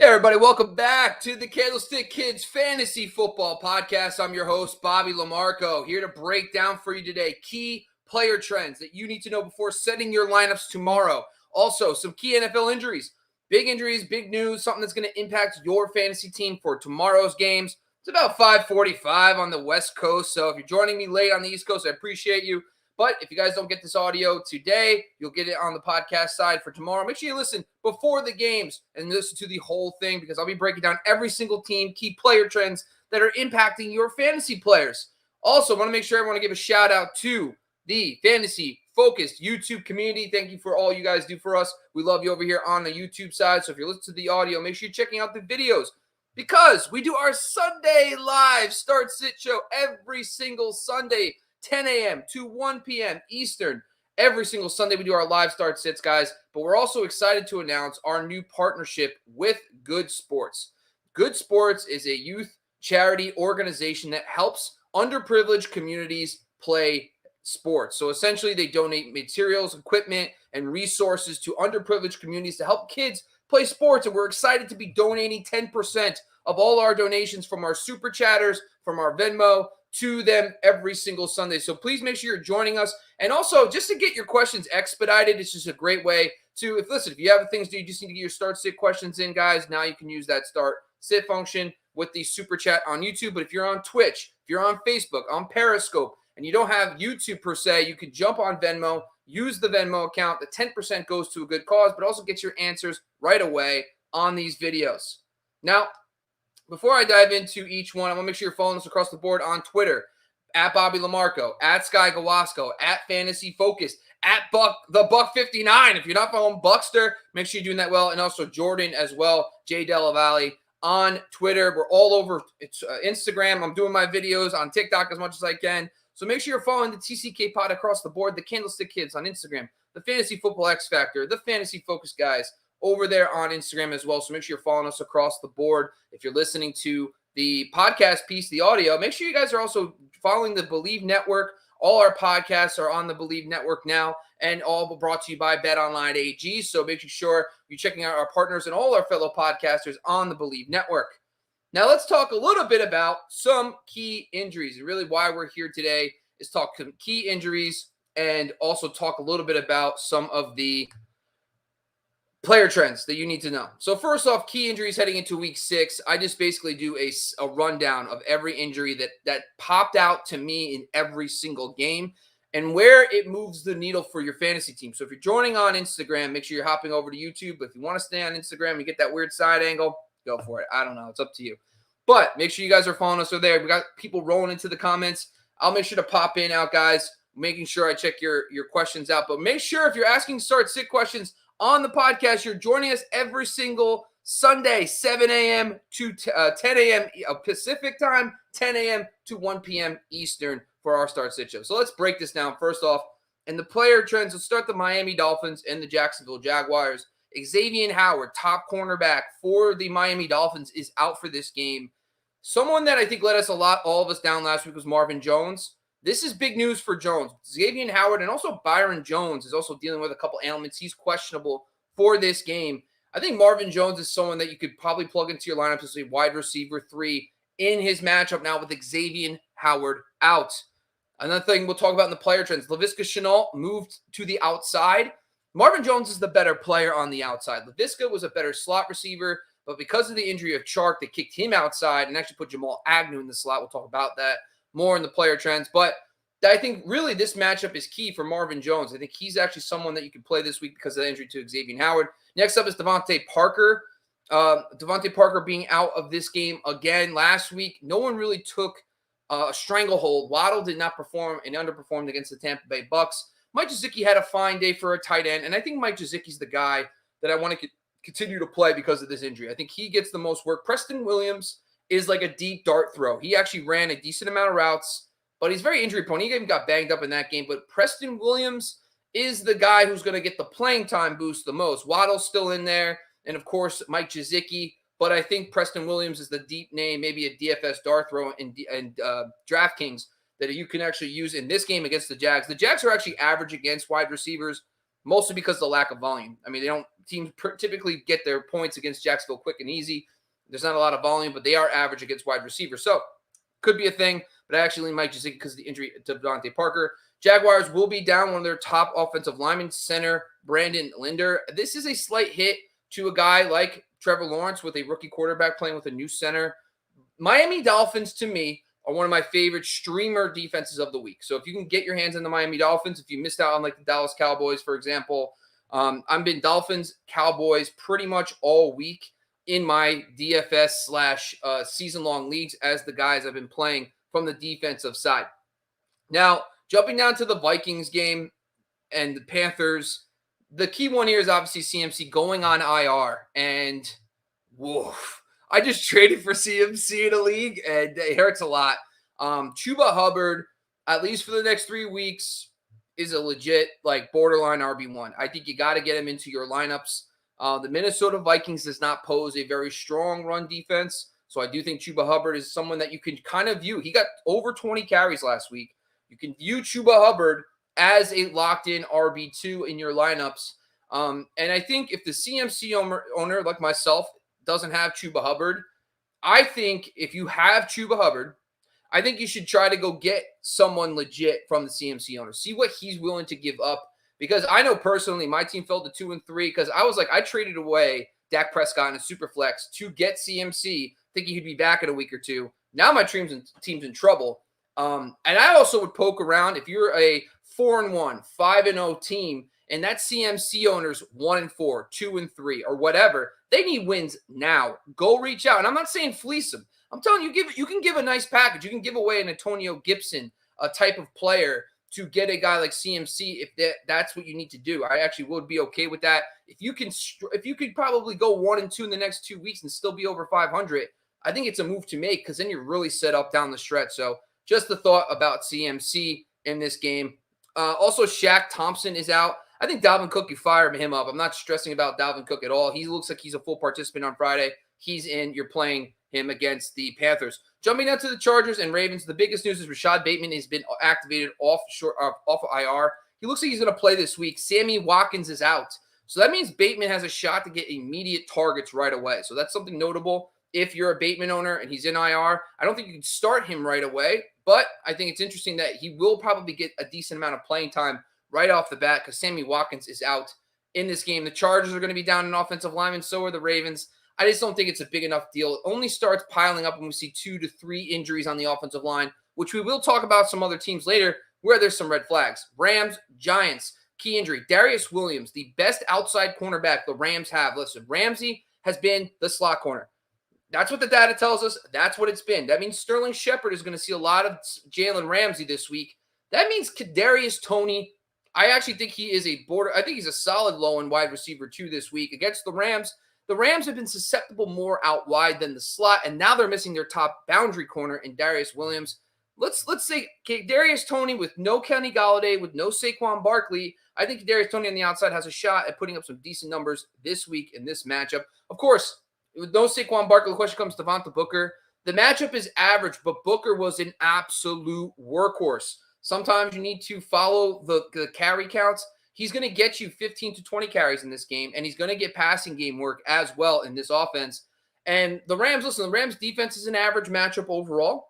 Hey everybody, welcome back to the Candlestick Kids Fantasy Football Podcast. I'm your host, Bobby Lamarco, here to break down for you today key player trends that you need to know before setting your lineups tomorrow. Also, some key NFL injuries, big news, something that's going to impact your fantasy team for tomorrow's games. It's about 5:45 on the West Coast, so if you're joining me late on the East Coast, I appreciate you. But if you guys don't get this audio today, you'll get it on the podcast side for tomorrow. Make sure you listen before the games and listen to the whole thing because I'll be breaking down every single team, key player trends that are impacting your fantasy players. Also, I want to make sure I want to give a shout out to the fantasy focused YouTube community. Thank you for all you guys do for us. We love you over here on the YouTube side. So if you're listening to the audio, make sure you're checking out the videos because we do our Sunday live start sit show every single Sunday. 10 a.m. to 1 p.m. Eastern. Every single Sunday we do our live start sits, guys. But we're also excited to announce our new partnership with Good Sports. Good Sports is a youth charity organization that helps underprivileged communities play sports. So essentially they donate materials, equipment, and resources to underprivileged communities to help kids play sports. And we're excited to be donating 10% of all our donations from our Super Chatters, from our Venmo, to them every single Sunday. So please make sure you're joining us. And also, just to get your questions expedited, it's just a great way to, if you have things to do, you just need to get your start sit questions in, guys. Now you can use that start sit function with the super chat on YouTube. But if you're on Twitch, if you're on Facebook, on Periscope, and you don't have YouTube per se, you can jump on Venmo, use the Venmo account. The 10% goes to a good cause, but also get your answers right away on these videos. Now, before I dive into each one, I want to make sure you're following us across the board on Twitter, at Bobby Lamarco, at Sky Gawasco, at Fantasy Focus, at the Buck59. If you're not following Buckster, make sure you're doing that well. And also Jordan as well, J Della Valley on Twitter. We're all over Instagram. I'm doing my videos on TikTok as much as I can. So make sure you're following the TCK Pod across the board, the Candlestick Kids on Instagram, the Fantasy Football X Factor, the Fantasy Focus guys over there on Instagram as well. So make sure you're following us across the board. If you're listening to the podcast piece, the audio, make sure you guys are also following the Believe Network. All our podcasts are on the Believe Network now and all brought to you by BetOnline AG. So make sure you're checking out our partners and all our fellow podcasters on the Believe Network. Now let's talk a little bit about some key injuries. And really why we're here today is talk some key injuries and also talk a little bit about some of the player trends that you need to know. So first off, key injuries heading into week 6. I just basically do a rundown of every injury that popped out to me in every single game and where it moves the needle for your fantasy team. So if you're joining on Instagram, make sure you're hopping over to YouTube. But if you want to stay on Instagram and get that weird side angle, go for it. I don't know. It's up to you. But make sure you guys are following us over there. We got people rolling into the comments. I'll make sure to pop in out, guys, making sure I check your questions out. But make sure if you're asking start sit questions on the podcast, you're joining us every single Sunday, 7 a.m. to 10 a.m. Pacific time, 10 a.m. to 1 p.m. Eastern for our Start Sit Show. So let's break this down. First off, and the player trends, let's start the Miami Dolphins and the Jacksonville Jaguars. Xavier Howard, top cornerback for the Miami Dolphins, is out for this game. Someone that I think let us all of us down last week was Marvin Jones. This is big news for Jones. Xavier Howard and also Byron Jones is also dealing with a couple ailments. He's questionable for this game. I think Marvin Jones is someone that you could probably plug into your lineup as a wide receiver 3 in his matchup now with Xavier Howard out. Another thing we'll talk about in the player trends, Laviska Shenault moved to the outside. Marvin Jones is the better player on the outside. Laviska was a better slot receiver, but because of the injury of Chark, they kicked him outside and actually put Jamal Agnew in the slot. We'll talk about that more in the player trends. But I think really this matchup is key for Marvin Jones. I think he's actually someone that you can play this week because of the injury to Xavier Howard. Next up is Devante Parker. Devante Parker being out of this game again. Last week, no one really took a stranglehold. Waddle did not perform and underperformed against the Tampa Bay Bucks. Mike Gesicki had a fine day for a tight end, and I think Mike Gesicki's the guy that I want to continue to play because of this injury. I think he gets the most work. Preston Williams is like a deep dart throw. He actually ran a decent amount of routes, but he's very injury prone. He even got banged up in that game. But Preston Williams is the guy who's going to get the playing time boost the most. Waddle's still in there, and of course, Mike Gesicki. But I think Preston Williams is the deep name, maybe a DFS dart throw in DraftKings that you can actually use in this game against the Jags. The Jags are actually average against wide receivers. mostly because of the lack of volume. I mean, teams typically get their points against Jacksonville quick and easy. There's not a lot of volume, but they are average against wide receivers. So could be a thing, but I actually might just think because of the injury to Devante Parker. Jaguars will be down one of their top offensive linemen, center Brandon Linder. This is a slight hit to a guy like Trevor Lawrence with a rookie quarterback playing with a new center. Miami Dolphins, to me, are one of my favorite streamer defenses of the week. So if you can get your hands on the Miami Dolphins, if you missed out on like the Dallas Cowboys, for example, I've been Dolphins, Cowboys pretty much all week in my DFS / season-long leagues as the guys I've been playing from the defensive side. Now, jumping down to the Vikings game and the Panthers, the key one here is obviously CMC going on IR. And, woof, I just traded for CMC in a league, and it hurts a lot. Chuba Hubbard, at least for the next 3 weeks, is a legit, like, borderline RB1. I think you got to get him into your lineups. The Minnesota Vikings does not pose a very strong run defense, so I do think Chuba Hubbard is someone that you can kind of view. He got over 20 carries last week. You can view Chuba Hubbard as a locked-in RB2 in your lineups. And I think if the CMC owner like myself doesn't have Chuba Hubbard, I think if you have Chuba Hubbard, I think you should try to go get someone legit from the CMC owner. See what he's willing to give up. Because I know personally my team fell to 2-3 because I was like, I traded away Dak Prescott in a super flex to get CMC, thinking he'd be back in a week or two. Now my team's in trouble. And I also would poke around if you're a 4-1, 5-0 team, and that CMC owner's 1-4, 2-3, or whatever. They need wins now. Go reach out. And I'm not saying fleece them. I'm telling you, you can give a nice package. You can give away an Antonio Gibson, a type of player, to get a guy like CMC if that's what you need to do. I actually would be okay with that. If you could probably go 1-2 in the next 2 weeks and still be over 500, I think it's a move to make because then you're really set up down the stretch. So just the thought about CMC in this game. Also, Shaq Thompson is out. I think Dalvin Cook, you fire him up. I'm not stressing about Dalvin Cook at all. He looks like he's a full participant on Friday. He's in. You're playing him against the Panthers. Jumping down to the Chargers and Ravens, the biggest news is Rashad Bateman has been activated off of IR. He looks like he's going to play this week. Sammy Watkins is out. So that means Bateman has a shot to get immediate targets right away. So that's something notable. If you're a Bateman owner and he's in IR, I don't think you can start him right away, but I think it's interesting that he will probably get a decent amount of playing time right off the bat because Sammy Watkins is out in this game. The Chargers are going to be down an offensive lineman. So are the Ravens. I just don't think it's a big enough deal. It only starts piling up when we see 2 to 3 injuries on the offensive line, which we will talk about some other teams later where there's some red flags. Rams, Giants, key injury. Darius Williams, the best outside cornerback the Rams have. Listen, Ramsey has been the slot corner. That's what the data tells us. That's what it's been. That means Sterling Shepard is going to see a lot of Jalen Ramsey this week. That means Kadarius Toney. I actually think he is I think he's a solid low-end wide receiver too this week against the Rams. The Rams have been susceptible more out wide than the slot, and now they're missing their top boundary corner in Darius Williams. Let's say Kadarius Toney with no Kenny Golladay, with no Saquon Barkley. I think Kadarius Toney on the outside has a shot at putting up some decent numbers this week in this matchup. Of course, with no Saquon Barkley, the question comes to Devonte Booker. The matchup is average, but Booker was an absolute workhorse. Sometimes you need to follow the carry counts. He's going to get you 15 to 20 carries in this game, and he's going to get passing game work as well in this offense. And the Rams, listen, the Rams defense is an average matchup overall.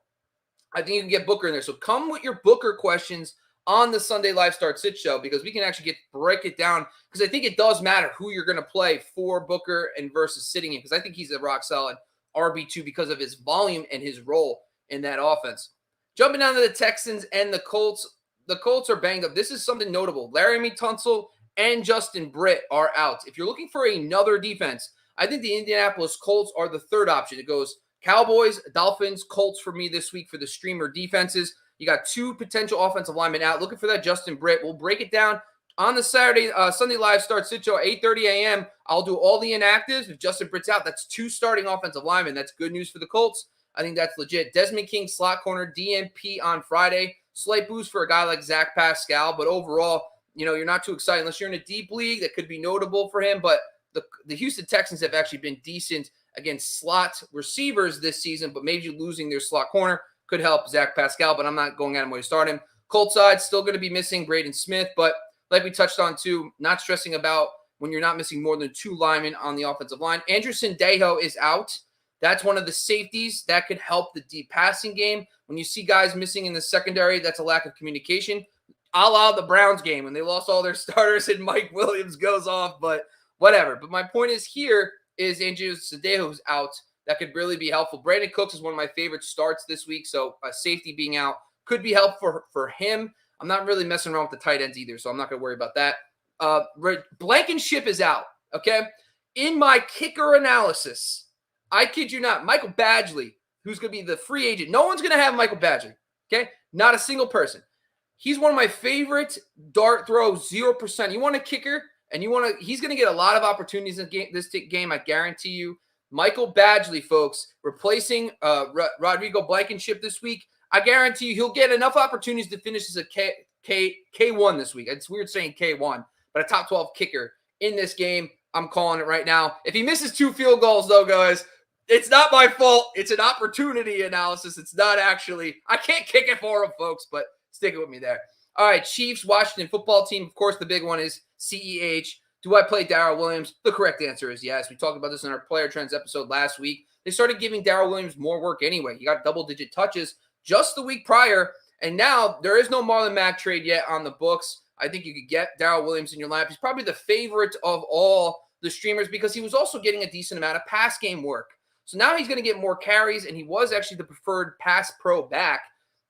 I think you can get Booker in there. So come with your Booker questions on the Sunday Live Start Sit Show because we can actually break it down because I think it does matter who you're going to play for Booker and versus sitting in because I think he's a rock solid RB2 because of his volume and his role in that offense. Jumping down to the Texans and the Colts. The Colts are banged up. This is something notable. Laramie Tunsil and Justin Britt are out. If you're looking for another defense, I think the Indianapolis Colts are the third option. It goes Cowboys, Dolphins, Colts for me this week for the streamer defenses. You got 2 potential offensive linemen out. Looking for that Justin Britt. We'll break it down on the Sunday Live Start Sit Show at 8:30 a.m. I'll do all the inactives. If Justin Britt's out, that's 2 starting offensive linemen. That's good news for the Colts. I think that's legit. Desmond King, slot corner, DNP on Friday. Slight boost for a guy like Zach Pascal, but overall, you're not too excited unless you're in a deep league. That could be notable for him, but the Houston Texans have actually been decent against slot receivers this season, but maybe losing their slot corner could help Zach Pascal, but I'm not going out of my way to start him. Colts side, still going to be missing Braden Smith, but like we touched on too, not stressing about when you're not missing more than 2 linemen on the offensive line. Andrew Sendejo is out. That's one of the safeties that could help the deep passing game. When you see guys missing in the secondary, that's a lack of communication. A la the Browns game when they lost all their starters and Mike Williams goes off, but whatever. But my point is here is Andrew Sendejo's out. That could really be helpful. Brandon Cooks is one of my favorite starts this week, so a safety being out could be helpful for him. I'm not really messing around with the tight ends either, so I'm not going to worry about that. Blankenship is out, okay? In my kicker analysis, I kid you not, Michael Badgley, who's going to be the free agent. No one's going to have Michael Badgley, okay? Not a single person. He's one of my favorite dart throw, 0%. You want a kicker, and he's going to get a lot of opportunities in this game, I guarantee you. Michael Badgley, folks, replacing Rodrigo Blankenship this week. I guarantee you he'll get enough opportunities to finish as a K1 this week. It's weird saying K1, but a top 12 kicker in this game. I'm calling it right now. If he misses 2 field goals, though, guys, it's not my fault. It's an opportunity analysis. It's not actually. I can't kick it for him, folks, but stick it with me there. All right, Chiefs, Washington football team. Of course, the big one is CEH. Do I play Darrell Williams? The correct answer is yes. We talked about this in our player trends episode last week. They started giving Darrell Williams more work anyway. He got double-digit touches just the week prior, and now there is no Marlon Mack trade yet on the books. I think you could get Darrell Williams in your lineup. He's probably the favorite of all the streamers because he was also getting a decent amount of pass game work. So now he's going to get more carries, and he was actually the preferred pass pro back.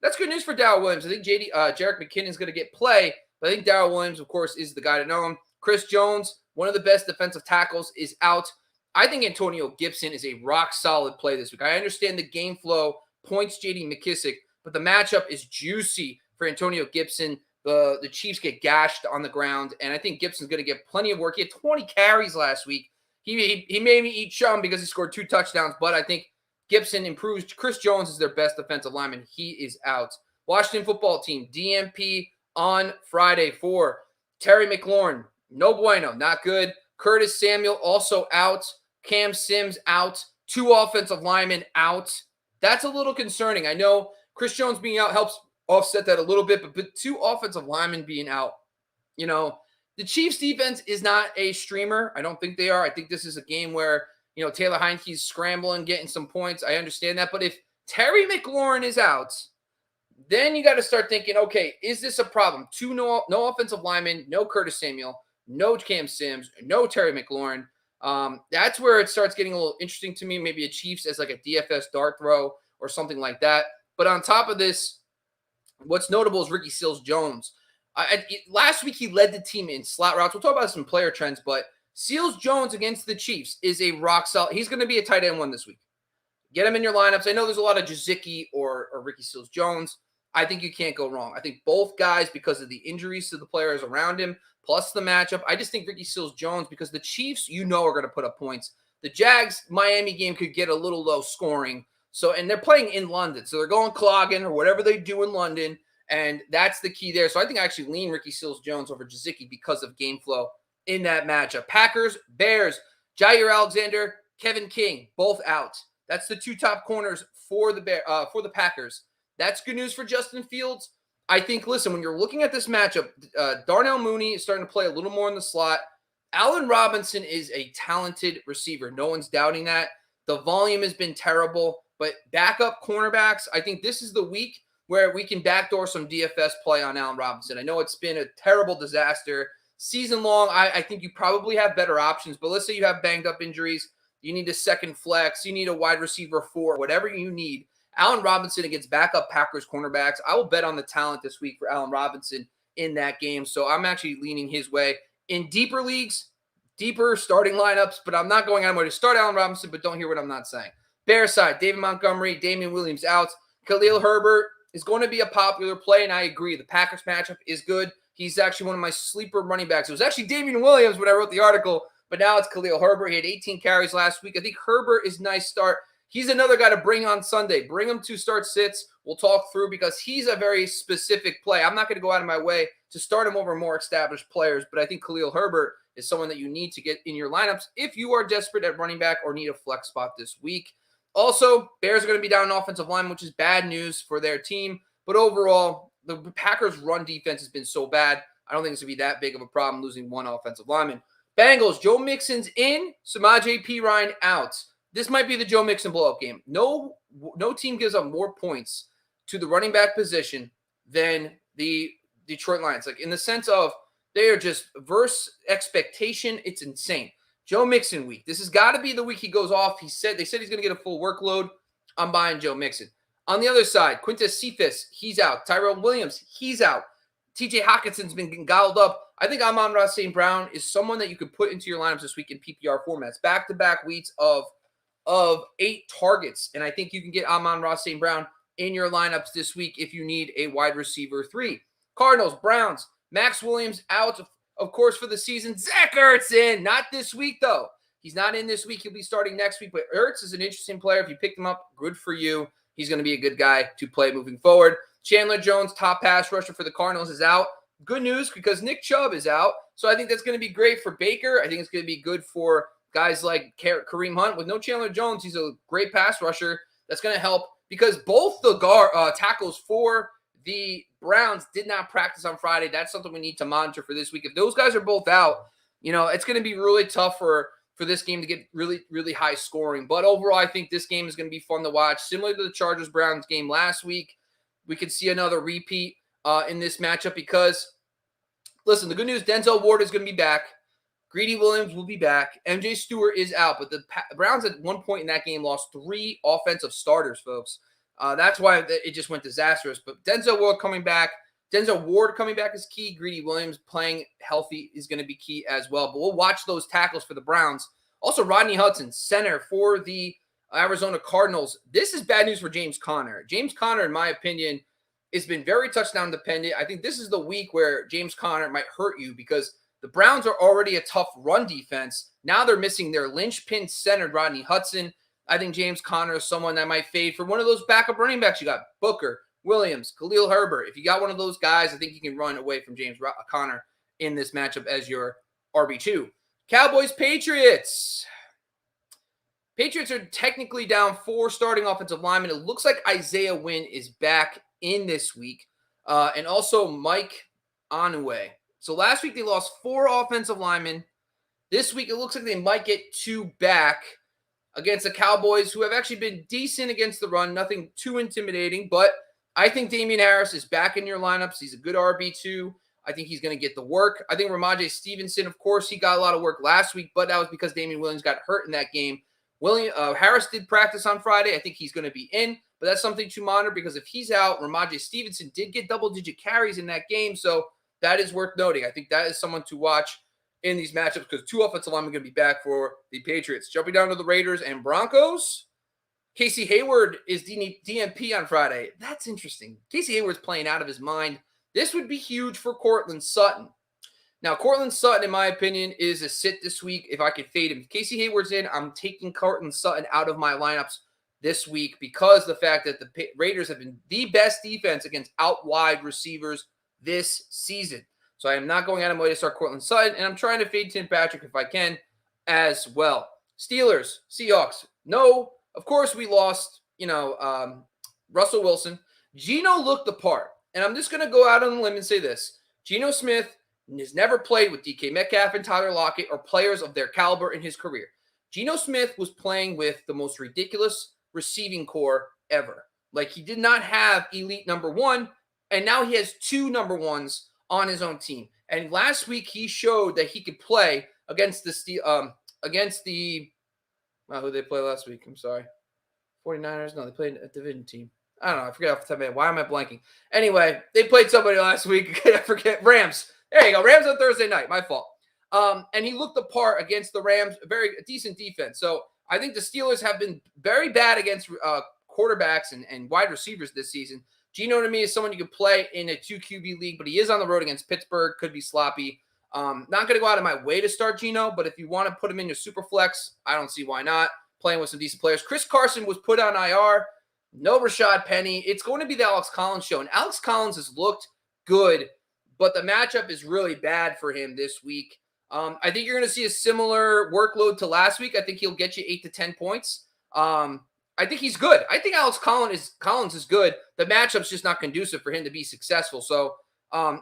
That's good news for Darrell Williams. I think Jerick McKinnon is going to get play, but I think Darrell Williams, of course, is the guy to know him. Chris Jones, one of the best defensive tackles, is out. I think Antonio Gibson is a rock-solid play this week. I understand the game flow points J.D. McKissick, but the matchup is juicy for Antonio Gibson. The Chiefs get gashed on the ground, and I think Gibson's going to get plenty of work. He had 20 carries last week. He made me eat chum because he scored 2 touchdowns, but I think Gibson improves. Chris Jones is their best defensive lineman. He is out. Washington football team, DMP on Friday for Terry McLaurin. No bueno, not good. Curtis Samuel also out. Cam Sims out. 2 offensive linemen out. That's a little concerning. I know Chris Jones being out helps offset that a little bit, but 2 offensive linemen being out, the Chiefs defense is not a streamer. I don't think they are. I think this is a game where, Taylor Heineke's scrambling, getting some points. I understand that. But if Terry McLaurin is out, then you got to start thinking, okay, is this a problem? 2 no offensive linemen, no Curtis Samuel, no Cam Sims, no Terry McLaurin. That's where it starts getting a little interesting to me. Maybe a Chiefs as like a DFS dart throw or something like that. But on top of this, what's notable is Ricky Seals-Jones. Last week, he led the team in slot routes. We'll talk about some player trends, but Seals-Jones against the Chiefs is a rock solid. He's going to be a tight end 1 this week. Get him in your lineups. I know there's a lot of Gesicki or Ricky Seals-Jones. I think you can't go wrong. I think both guys, because of the injuries to the players around him, plus the matchup, I just think Ricky Seals-Jones, because the Chiefs, are going to put up points. The Jags-Miami game could get a little low scoring. And they're playing in London. So they're going clogging or whatever they do in London. And that's the key there. So I think I actually lean Ricky Seals-Jones over Gesicki because of game flow in that matchup. Packers, Bears, Jair Alexander, Kevin King, both out. That's the 2 top corners for the Packers. That's good news for Justin Fields. I think, listen, when you're looking at this matchup, Darnell Mooney is starting to play a little more in the slot. Allen Robinson is a talented receiver. No one's doubting that. The volume has been terrible. But backup cornerbacks, I think this is the week where we can backdoor some DFS play on Allen Robinson. I know it's been a terrible disaster. Season long, I think you probably have better options. But let's say you have banged up injuries. You need a second flex. You need a wide receiver 4, whatever you need. Allen Robinson against backup Packers cornerbacks. I will bet on the talent this week for Allen Robinson in that game. So I'm actually leaning his way. In deeper leagues, deeper starting lineups, but I'm not going out of my way to start Allen Robinson, but don't hear what I'm not saying. Bears side, David Montgomery, Damian Williams out. Khalil Herbert is going to be a popular play, and I agree. The Packers matchup is good. He's actually one of my sleeper running backs. It was actually Damian Williams when I wrote the article, but now it's Khalil Herbert. He had 18 carries last week. I think Herbert is a nice start. He's another guy to bring on Sunday. Bring him to start sits. We'll talk through because he's a very specific play. I'm not going to go out of my way to start him over more established players, but I think Khalil Herbert is someone that you need to get in your lineups if you are desperate at running back or need a flex spot this week. Also, Bears are going to be down an offensive line, which is bad news for their team. But overall, the Packers' run defense has been so bad. I don't think it's going to be that big of a problem losing one offensive lineman. Bengals, Joe Mixon's in, Samaje Perine out. This might be the Joe Mixon blow-up game. No team gives up more points to the running back position than the Detroit Lions. Like, in the sense of they are just versus expectation, it's insane. Joe Mixon week. This has got to be the week he goes off. They said he's going to get a full workload. I'm buying Joe Mixon. On the other side, Quintus Cephas, he's out. Tyrone Williams, he's out. TJ Hawkinson's been getting gobbled up. I think Amon-Ra St. Brown is someone that you could put into your lineups this week in PPR formats. Back-to-back weeks of 8 targets. And I think you can get Amon-Ra St. Brown in your lineups this week if you need a wide receiver 3. Cardinals, Browns, Max Williams out, of course, for the season. Zach Ertz in. Not this week, though. He's not in this week. He'll be starting next week. But Ertz is an interesting player. If you picked him up, good for you. He's going to be a good guy to play moving forward. Chandler Jones, top pass rusher for the Cardinals, is out. Good news because Nick Chubb is out. So I think that's going to be great for Baker. I think it's going to be good for guys like Kareem Hunt. With no Chandler Jones, he's a great pass rusher. That's going to help because both the tackles for the Browns did not practice on Friday. That's something we need to monitor for this week. If those guys are both out, it's going to be really tough for this game to get really, really high scoring. But overall, I think this game is going to be fun to watch. Similar to the Chargers-Browns game last week, we could see another repeat in this matchup because, listen, the good news, Denzel Ward is going to be back. Greedy Williams will be back. MJ Stewart is out. But the Browns at one point in that game lost 3 offensive starters, folks. That's why it just went disastrous. But Denzel Ward coming back is key. Greedy Williams playing healthy is going to be key as well. But we'll watch those tackles for the Browns. Also, Rodney Hudson, center for the Arizona Cardinals. This is bad news for James Conner. James Conner, in my opinion, has been very touchdown dependent. I think this is the week where James Conner might hurt you because the Browns are already a tough run defense. Now they're missing their linchpin center, Rodney Hudson. I think James Conner is someone that might fade for one of those backup running backs. You got Booker, Williams, Khalil Harbor. If you got one of those guys, I think you can run away from James Conner in this matchup as your RB2. Cowboys, Patriots. Patriots are technically down 4 starting offensive linemen. It looks like Isaiah Wynn is back in this week. And also Mike Onwue. So last week they lost 4 offensive linemen. This week it looks like they might get 2 back against the Cowboys, who have actually been decent against the run. Nothing too intimidating, but I think Damian Harris is back in your lineups. He's a good RB2. I think he's going to get the work. I think Ramondre Stevenson, of course, he got a lot of work last week, but that was because Damian Williams got hurt in that game. Harris did practice on Friday. I think he's going to be in, but that's something to monitor because if he's out, Ramondre Stevenson did get double-digit carries in that game, so that is worth noting. I think that is someone to watch in these matchups because 2 offensive linemen are going to be back for the Patriots. Jumping down to the Raiders and Broncos. Casey Hayward is DNP on Friday. That's interesting. Casey Hayward's playing out of his mind. This would be huge for Cortland Sutton. Now, Cortland Sutton, in my opinion, is a sit this week if I could fade him. If Casey Hayward's in, I'm taking Cortland Sutton out of my lineups this week because the fact that the Raiders have been the best defense against out-wide receivers this season. So I am not going out of my way to start Cortland Sutton, and I'm trying to fade Tim Patrick if I can as well. Steelers, Seahawks. No, of course we lost, Russell Wilson. Gino looked the part, and I'm just going to go out on a limb and say this. Gino Smith has never played with DK Metcalf and Tyler Lockett or players of their caliber in his career. Gino Smith was playing with the most ridiculous receiving core ever. Like, he did not have elite number 1, and now he has 2 number 1s on his own team. And last week he showed that he could play against who they play last week? I'm sorry. 49ers? No, they played a division team. I don't know. I forget off the top of my head. Why am I blanking? Anyway, they played somebody last week. I forget. Rams. There you go. Rams on Thursday night. My fault. And he looked the part against the Rams. A very decent defense. So I think the Steelers have been very bad against quarterbacks and wide receivers this season. Gino, to me, is someone you could play in a 2 QB league, but he is on the road against Pittsburgh. Could be sloppy. Not going to go out of my way to start Gino, but if you want to put him in your super flex, I don't see why not. Playing with some decent players. Chris Carson was put on IR. No Rashad Penny. It's going to be the Alex Collins show, and Alex Collins has looked good, but the matchup is really bad for him this week. I think you're going to see a similar workload to last week. I think he'll get you 8 to 10 points. I think he's good. I think Alex Collins is good. The matchup's just not conducive for him to be successful. So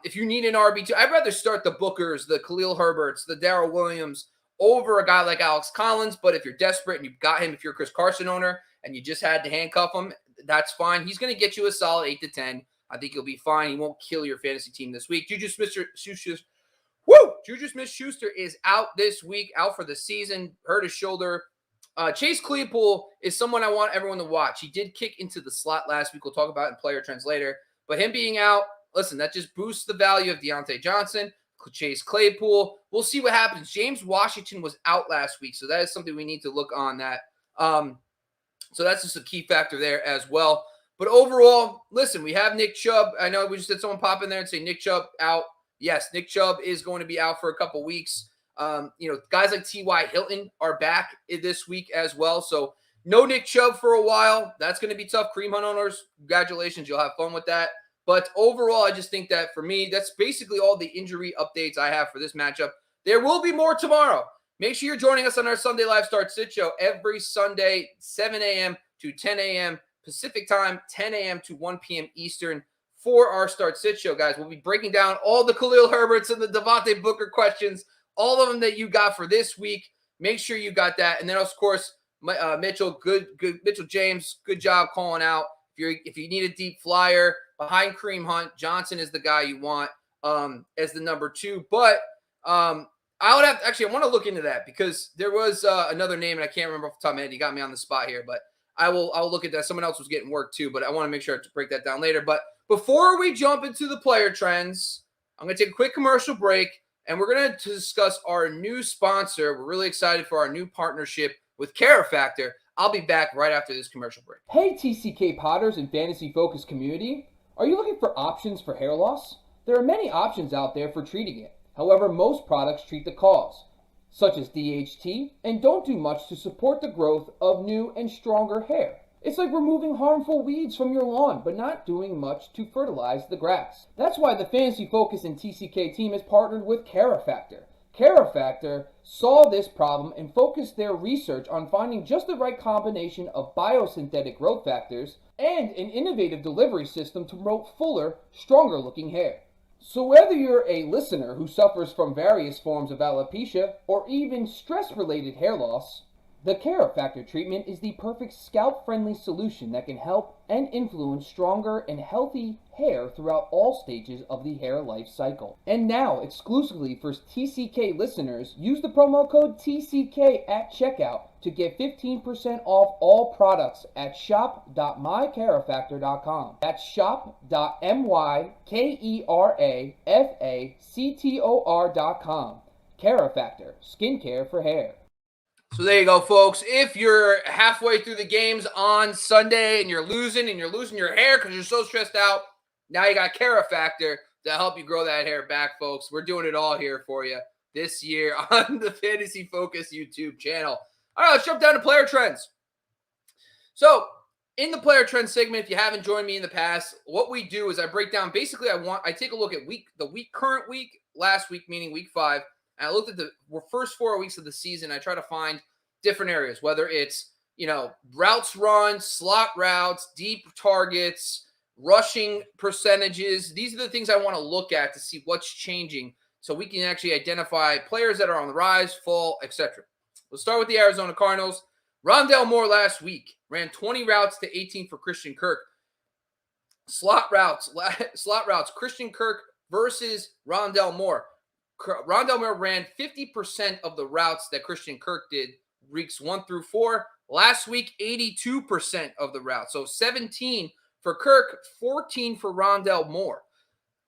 If you need an RB2, I'd rather start the Bookers, the Khalil Herberts, the Darrell Williams over a guy like Alex Collins. But if you're desperate and you've got him, if you're a Chris Carson owner and you just had to handcuff him, that's fine. He's going to get you a solid 8 to 10. I think he'll be fine. He won't kill your fantasy team this week. Juju Smith-Schuster is out this week, out for the season, hurt his shoulder. Chase Claypool is someone I want everyone to watch. He did kick into the slot last week. We'll talk about it in player trends later. But him being out, listen, that just boosts the value of Deontay Johnson, Chase Claypool. We'll see what happens. James Washington was out last week, so that is something we need to look on that. So that's just a key factor there as well. But overall, listen, we have Nick Chubb. I know we just had someone pop in there and say Nick Chubb out. Yes, Nick Chubb is going to be out for a couple weeks. Guys like T.Y. Hilton are back this week as well. So no Nick Chubb for a while. That's going to be tough. Kareem Hunt owners, congratulations. You'll have fun with that. But overall, I just think that for me, that's basically all the injury updates I have for this matchup. There will be more tomorrow. Make sure you're joining us on our Sunday Live Start Sit Show every Sunday, 7 a.m. to 10 a.m. Pacific time, 10 a.m. to 1 p.m. Eastern for our Start Sit Show, guys. We'll be breaking down all the Khalil Herberts and the Devonte Booker questions, all of them that you got for this week. Make sure you got that. And then, of course, Mitchell James, good job calling out. If you need a deep flyer behind Kareem Hunt, Johnson is the guy you want as the number 2. But I want to look into that because there was another name, and I can't remember off the top of my head. You got me on the spot here, but I'll look at that. Someone else was getting work too, but I want to make sure to break that down later. But before we jump into the player trends, I'm going to take a quick commercial break, and we're going to discuss our new sponsor. We're really excited for our new partnership with Care Factor. I'll be back right after this commercial break. Hey, TCK Potters and Fantasy Focus community. Are you looking for options for hair loss? There are many options out there for treating it. However, most products treat the cause, such as DHT, and don't do much to support the growth of new and stronger hair. It's like removing harmful weeds from your lawn, but not doing much to fertilize the grass. That's why the Fantasy Focus and TCK team has partnered with Care Factor. Care Factor saw this problem and focused their research on finding just the right combination of biosynthetic growth factors and an innovative delivery system to promote fuller, stronger-looking hair. So whether you're a listener who suffers from various forms of alopecia or even stress-related hair loss, the Care Factor treatment is the perfect scalp-friendly solution that can help and influence stronger and healthy hair throughout all stages of the hair life cycle. And now, exclusively for TCK listeners, use the promo code TCK at checkout to get 15% off all products at shop.mycarefactor.com. That's shop.mykerafactor.com. Care Factor, skincare for hair. So there you go, folks. If you're halfway through the games on Sunday and you're losing your hair because you're so stressed out, now you got Care Factor to help you grow that hair back, folks. We're doing it all here for you this year on the Fantasy Focus YouTube channel. All right, let's jump down to player trends. So in the player trends segment, if you haven't joined me in the past, what we do is I break down, basically I take a look at current week, last week, meaning week 5. And I looked at the first 4 weeks of the season. I try to find different areas, whether it's, routes run, slot routes, deep targets, rushing percentages. These are the things I want to look at to see what's changing so we can actually identify players that are on the rise, fall, etc. We'll start with the Arizona Cardinals. Rondale Moore last week ran 20 routes to 18 for Christian Kirk. Slot routes, Christian Kirk versus Rondale Moore. Rondale Moore ran 50% of the routes that Christian Kirk did weeks 1 through 4. Last week, 82% of the routes. So 17 for Kirk, 14 for Rondale Moore.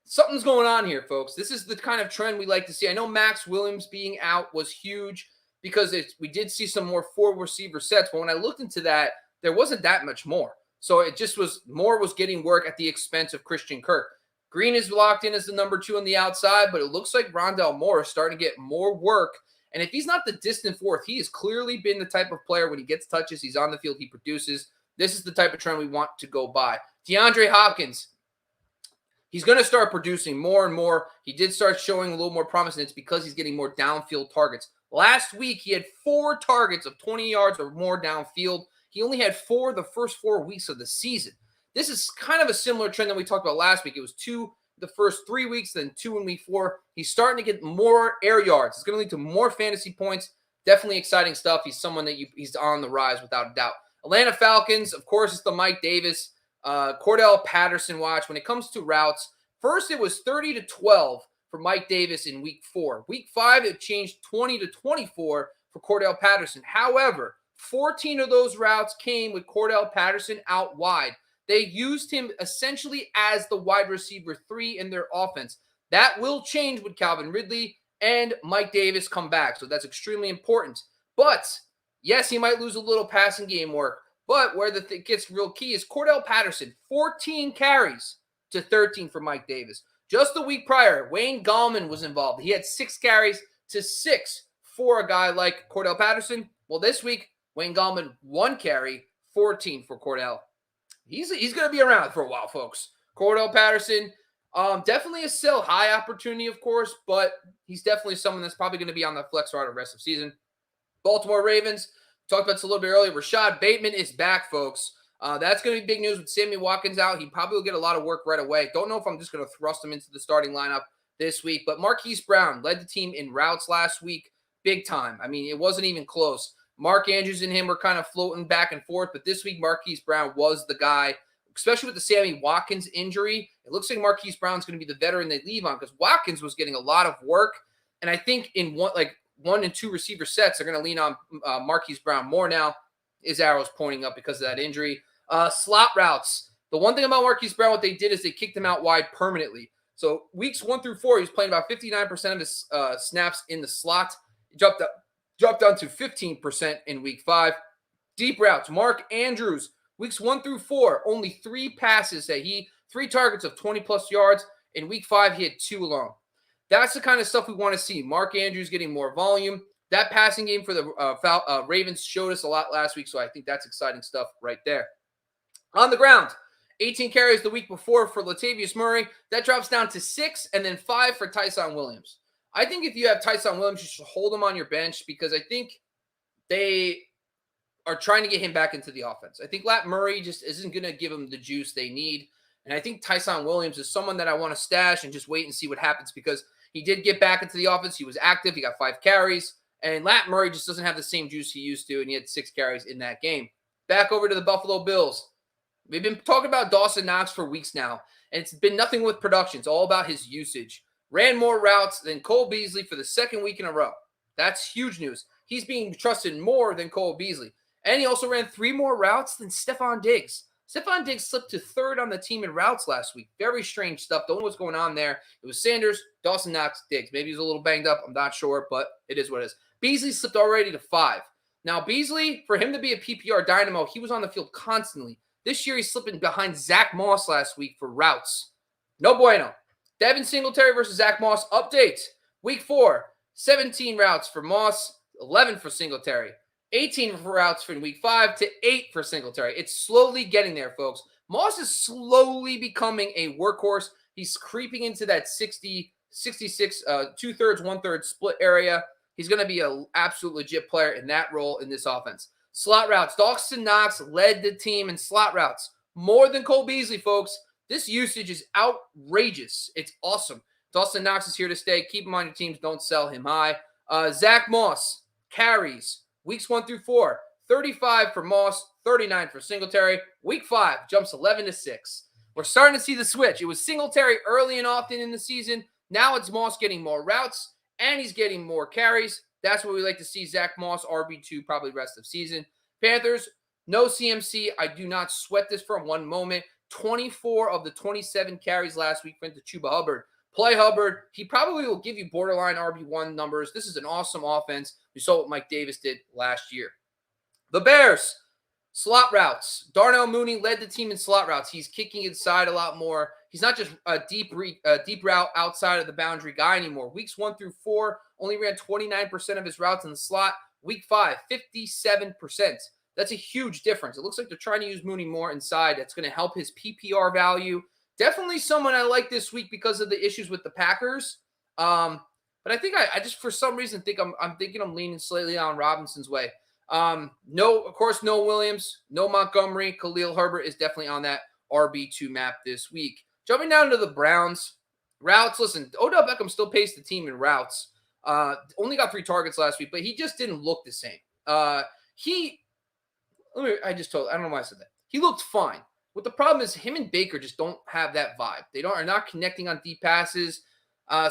Something's going on here, folks. This is the kind of trend we like to see. I know Max Williams being out was huge because we did see some more 4 receiver sets. But when I looked into that, there wasn't that much more. So it just was Moore was getting work at the expense of Christian Kirk. Green is locked in as the number 2 on the outside, but it looks like Rondale Moore is starting to get more work. And if he's not the distant fourth, he has clearly been the type of player when he gets touches, he's on the field, he produces. This is the type of trend we want to go by. DeAndre Hopkins, he's going to start producing more and more. He did start showing a little more promise, and it's because he's getting more downfield targets. Last week, he had 4 targets of 20 yards or more downfield. He only had 4 the first 4 weeks of the season. This is kind of a similar trend that we talked about last week. It was 2 the first 3 weeks than 2 in week 4. He's starting to get more air yards. It's going to lead to more fantasy points. Definitely exciting stuff. He's someone that he's on the rise without a doubt. Atlanta Falcons, of course, it's the Mike Davis, Cordell Patterson watch. When it comes to routes, first it was 30-12 for Mike Davis in week 4. Week 5, it changed 20-24 for Cordell Patterson. However, 14 of those routes came with Cordell Patterson out wide. They used him essentially as the wide receiver 3 in their offense. That will change with Calvin Ridley and Mike Davis come back. So that's extremely important. But yes, he might lose a little passing game work. But where it gets real key is Cordell Patterson, 14 carries to 13 for Mike Davis. Just the week prior, Wayne Gallman was involved. He had 6 carries to 6 for a guy like Cordell Patterson. Well, this week, Wayne Gallman, 1 carry, 14 for Cordell. He's going to be around for a while, folks. Cordell Patterson, definitely a sell high opportunity, of course, but he's definitely someone that's probably going to be on the flex roster the rest of the season. Baltimore Ravens, talked about this a little bit earlier. Rashad Bateman is back, folks. That's going to be big news with Sammy Watkins out. He probably will get a lot of work right away. Don't know if I'm just going to thrust him into the starting lineup this week, but Marquis Brown led the team in routes last week big time. I mean, it wasn't even close. Mark Andrews and him were kind of floating back and forth, but this week Marquis Brown was the guy, especially with the Sammy Watkins injury. It looks like Marquis Brown's going to be the veteran they leave on because Watkins was getting a lot of work, and I think in 1 and 2 receiver sets, they're going to lean on Marquis Brown more now. His arrow's pointing up because of that injury. Slot routes. The one thing about Marquis Brown, what they did is they kicked him out wide permanently. So weeks 1 through 4, he was playing about 59% of his snaps in the slot. He dropped down to 15% in week 5. Deep routes. Mark Andrews, weeks 1 through 4, only 3 passes that 3 targets of 20-plus yards. In week 5, he had 2 alone. That's the kind of stuff we want to see. Mark Andrews getting more volume. That passing game for the Ravens showed us a lot last week, so I think that's exciting stuff right there. On the ground, 18 carries the week before for Latavius Murray. That drops down to 6, and then 5 for Tyrone Williams. I think if you have Tyrone Williams, you should hold him on your bench because I think they are trying to get him back into the offense. I think Lat Murray just isn't going to give him the juice they need. And I think Tyrone Williams is someone that I want to stash and just wait and see what happens because he did get back into the offense. He was active. He got 5 carries. And Lat Murray just doesn't have the same juice he used to, and he had 6 carries in that game. Back over to the Buffalo Bills. We've been talking about Dawson Knox for weeks now, and it's been nothing with production. It's all about his usage. Ran more routes than Cole Beasley for the 2nd week in a row. That's huge news. He's being trusted more than Cole Beasley. And he also ran 3 more routes than Stephon Diggs. Stephon Diggs slipped to 3rd on the team in routes last week. Very strange stuff. Don't know what's going on there. It was Sanders, Dawson Knox, Diggs. Maybe he's a little banged up. I'm not sure, but it is what it is. Beasley slipped already to 5. Now, Beasley, for him to be a PPR dynamo, he was on the field constantly. This year, he's slipping behind Zack Moss last week for routes. No bueno. Devin Singletary versus Zack Moss update. Week 4, 17 routes for Moss, 11 for Singletary. 18 for routes for week 5 to 8 for Singletary. It's slowly getting there, folks. Moss is slowly becoming a workhorse. He's creeping into that 60, 66, 2/3, 1/3 split area. He's going to be an absolute legit player in that role in this offense. Slot routes. Dawson Knox led the team in slot routes. More than Cole Beasley, folks. This usage is outrageous. It's awesome. Dawson Knox is here to stay. Keep him on your teams. Don't sell him high. Zack Moss, carries. Weeks 1 through 4, 35 for Moss, 39 for Singletary. Week 5 jumps 11 to 6. We're starting to see the switch. It was Singletary early and often in the season. Now it's Moss getting more routes, and he's getting more carries. That's what we like to see. Zack Moss, RB2, probably rest of season. Panthers, no CMC. I do not sweat this for one moment. 24 of the 27 carries last week went to Chuba Hubbard. Play Hubbard. He probably will give you borderline RB1 numbers. This is an awesome offense. We saw what Mike Davis did last year. The Bears, slot routes. Darnell Mooney led the team in slot routes. He's kicking inside a lot more. He's not just a deep route outside of the boundary guy anymore. Weeks 1 through 4 only ran 29% of his routes in the slot. Week 5, 57%. That's a huge difference. It looks like they're trying to use Mooney more inside. That's going to help his PPR value. Definitely someone I like this week because of the issues with the Packers. But I think I just for some reason think I'm leaning slightly on Robinson's way. No, of course, no Williams, no Montgomery. Khalil Harbor is definitely on that RB2 map this week. Jumping down to the Browns, Routes, listen, Odell Beckham still paced the team in routes. Only got 3 targets last week, but he just didn't look the same. I don't know why I said that. He looked fine. What the problem is, him and Baker just don't have that vibe. They are not connecting on deep passes.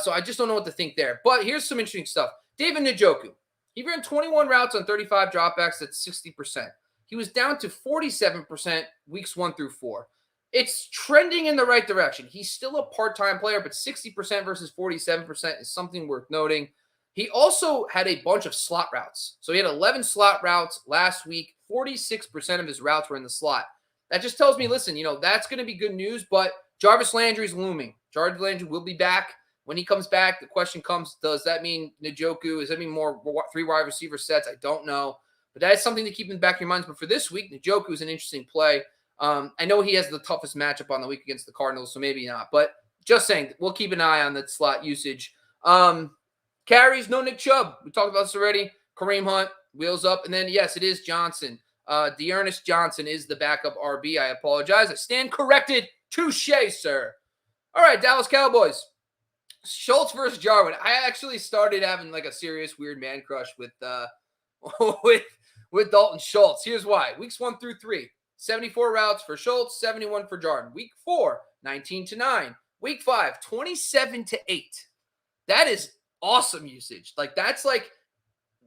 So I just don't know what to think there. But here's some interesting stuff. David Njoku. He ran 21 routes on 35 dropbacks. That's 60%. He was down to 47% weeks 1 through 4. It's trending in the right direction. He's still a part-time player, but 60% versus 47% is something worth noting. He also had a bunch of slot routes. So he had 11 slot routes last week. 46% of his routes were in the slot. That just tells me, listen, that's going to be good news, but Jarvis Landry is looming. Jarvis Landry will be back. When he comes back, the question comes, does that mean Njoku? Does that mean more 3 wide receiver sets? I don't know. But that is something to keep in the back of your minds. But for this week, Njoku is an interesting play. I know he has the toughest matchup on the week against the Cardinals, so maybe not. But just saying, we'll keep an eye on the slot usage. Carries, no Nick Chubb. We talked about this already. Kareem Hunt, wheels up. And then, yes, it is Johnson. Dearness Johnson is the backup RB. I apologize. I stand corrected. Touche, sir. All right, Dallas Cowboys. Schultz versus Jarwin. I actually started having like a serious weird man crush with with Dalton Schultz. Here's why. Weeks 1 through 3, 74 routes for Schultz, 71 for Jarwin. Week 4, 19-9. Week 5, 27-8. That is awesome usage. Like that's like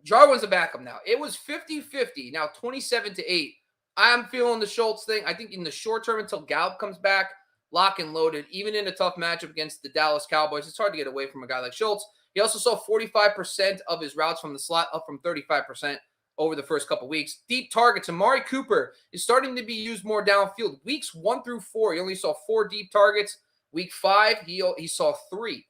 Jarwin's a backup now. It was 50-50. Now 27-8. I'm feeling the Schultz thing. I think in the short term until Gallup comes back, lock and loaded. Even in a tough matchup against the Dallas Cowboys, it's hard to get away from a guy like Schultz. He also saw 45% of his routes from the slot, up from 35% over the first couple weeks. Deep targets. Amari Cooper is starting to be used more downfield. Weeks 1 through 4, he only saw 4 deep targets. Week 5, he saw 3.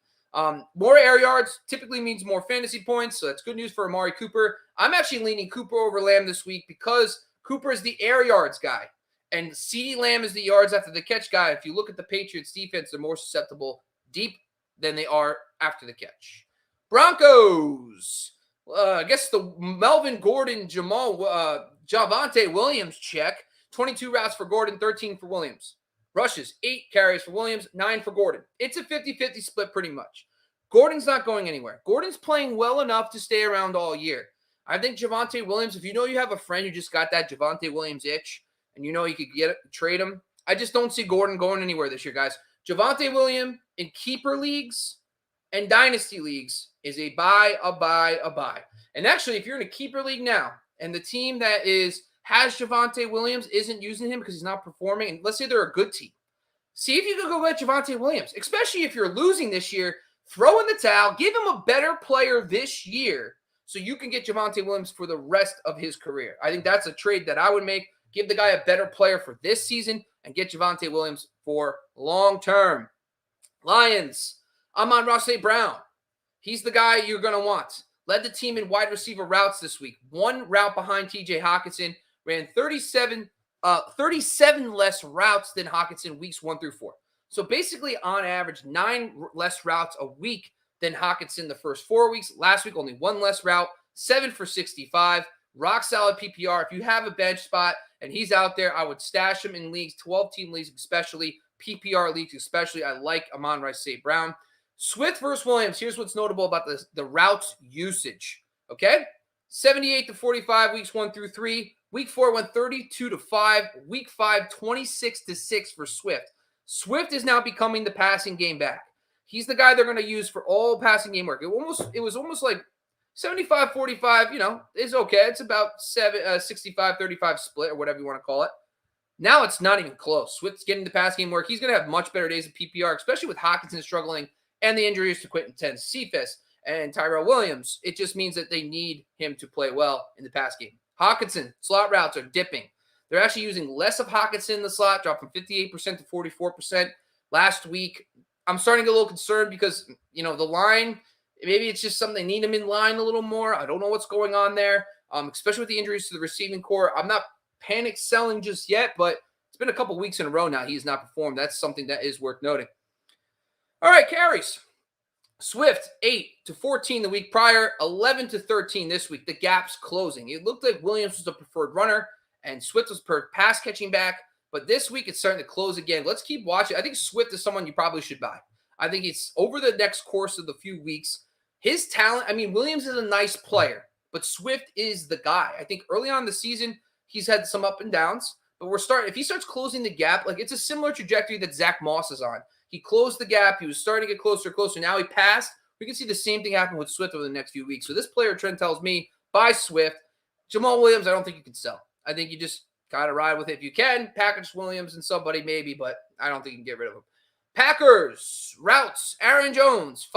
More air yards typically means more fantasy points, so that's good news for Amari Cooper. I'm actually leaning Cooper over Lamb this week because Cooper is the air yards guy, and CeeDee Lamb is the yards after the catch guy. If you look at the Patriots defense, they're more susceptible deep than they are after the catch. Broncos. I guess the Melvin Gordon, Javonte Williams check. 22 routes for Gordon, 13 for Williams. Rushes, 8 carries for Williams, 9 for Gordon. It's a 50-50 split pretty much. Gordon's not going anywhere. Gordon's playing well enough to stay around all year. I think Javonte Williams, if you know you have a friend who just got that Javonte Williams itch and you know you could trade him, I just don't see Gordon going anywhere this year, guys. Javonte Williams in keeper leagues and dynasty leagues is a buy. And actually, if you're in a keeper league now and the team that has Javonte Williams isn't using him because he's not performing, and let's say they're a good team, see if you can go get Javonte Williams, especially if you're losing this year. Throw in the towel, give him a better player this year so you can get Javonte Williams for the rest of his career. I think that's a trade that I would make. Give the guy a better player for this season and get Javonte Williams for long term. Lions, Amon-Ra St. Brown. He's the guy you're going to want. Led the team in wide receiver routes this week. 1 route behind TJ Hockenson. Ran 37 less routes than Hockenson weeks 1 through 4. So basically, on average, 9 less routes a week than Hockenson the first 4 weeks. Last week, only 1 less route. 7 for 65. Rock solid PPR. If you have a bench spot and he's out there, I would stash him in leagues, 12-team leagues especially, PPR leagues especially. I like Amon-Ra St. Brown. Swift versus Williams. Here's what's notable about the routes usage. Okay? 78-45 weeks 1 through 3. Week 4 went 32-5. Week 5, 26-6 for Swift. Swift is now becoming the passing game back. He's the guy they're going to use for all passing game work. It was almost like 75-45, is okay. It's about 65-35 split or whatever you want to call it. Now it's not even close. Swift's getting the pass game work. He's going to have much better days of PPR, especially with Hockenson struggling and the injuries to Quentin Cephas and Tyrone Williams. It just means that they need him to play well in the pass game. Hockenson, slot routes are dipping. They're actually using less of Hockenson in the slot, dropped from 58% to 44% last week. I'm starting to get a little concerned because, the line, maybe it's just something they need him in line a little more. I don't know what's going on there, especially with the injuries to the receiving core. I'm not panic selling just yet, but it's been a couple weeks in a row now he's not performed. That's something that is worth noting. All right, carries. Swift, 8-14 the week prior, 11-13 this week. The gap's closing. It looked like Williams was the preferred runner and Swift was per pass catching back, but this week it's starting to close again. Let's keep watching. I think Swift is someone you probably should buy. I think it's over the next course of the few weeks. His talent, Williams is a nice player, but Swift is the guy. I think early on in the season, he's had some up and downs, but if he starts closing the gap, like it's a similar trajectory that Zack Moss is on. He closed the gap. He was starting to get closer and closer. Now he passed. We can see the same thing happen with Swift over the next few weeks. So this player trend tells me buy Swift. Jamal Williams, I don't think you can sell. I think you just got to ride with it if you can. Package Williams and somebody maybe, but I don't think you can get rid of him. Packers, routes, Aaron Jones,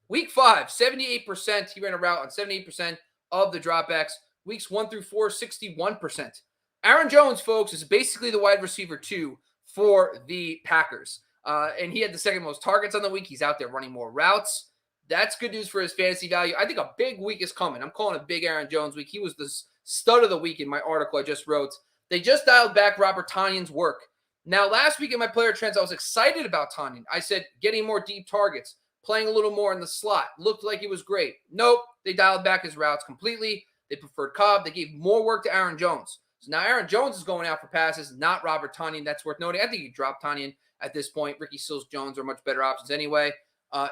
Week 5, 78%. He ran a route on 78% of the dropbacks. Weeks 1 through 4, 61%. Aaron Jones, folks, is basically the wide receiver 2 for the Packers. And he had the second most targets on the week. He's out there running more routes. That's good news for his fantasy value. I think a big week is coming. I'm calling a big Aaron Jones week. He was the stud of the week in my article I just wrote. They just dialed back Robert Tonyan's work. Now, last week in my player trends, I was excited about Tonyan. I said getting more deep targets, playing a little more in the slot. Looked like he was great. Nope, they dialed back his routes completely. They preferred Cobb. They gave more work to Aaron Jones. So now Aaron Jones is going out for passes, not Robert Tonyan. That's worth noting. I think you drop Tonyan at this point. Ricky Seals-Jones are much better options anyway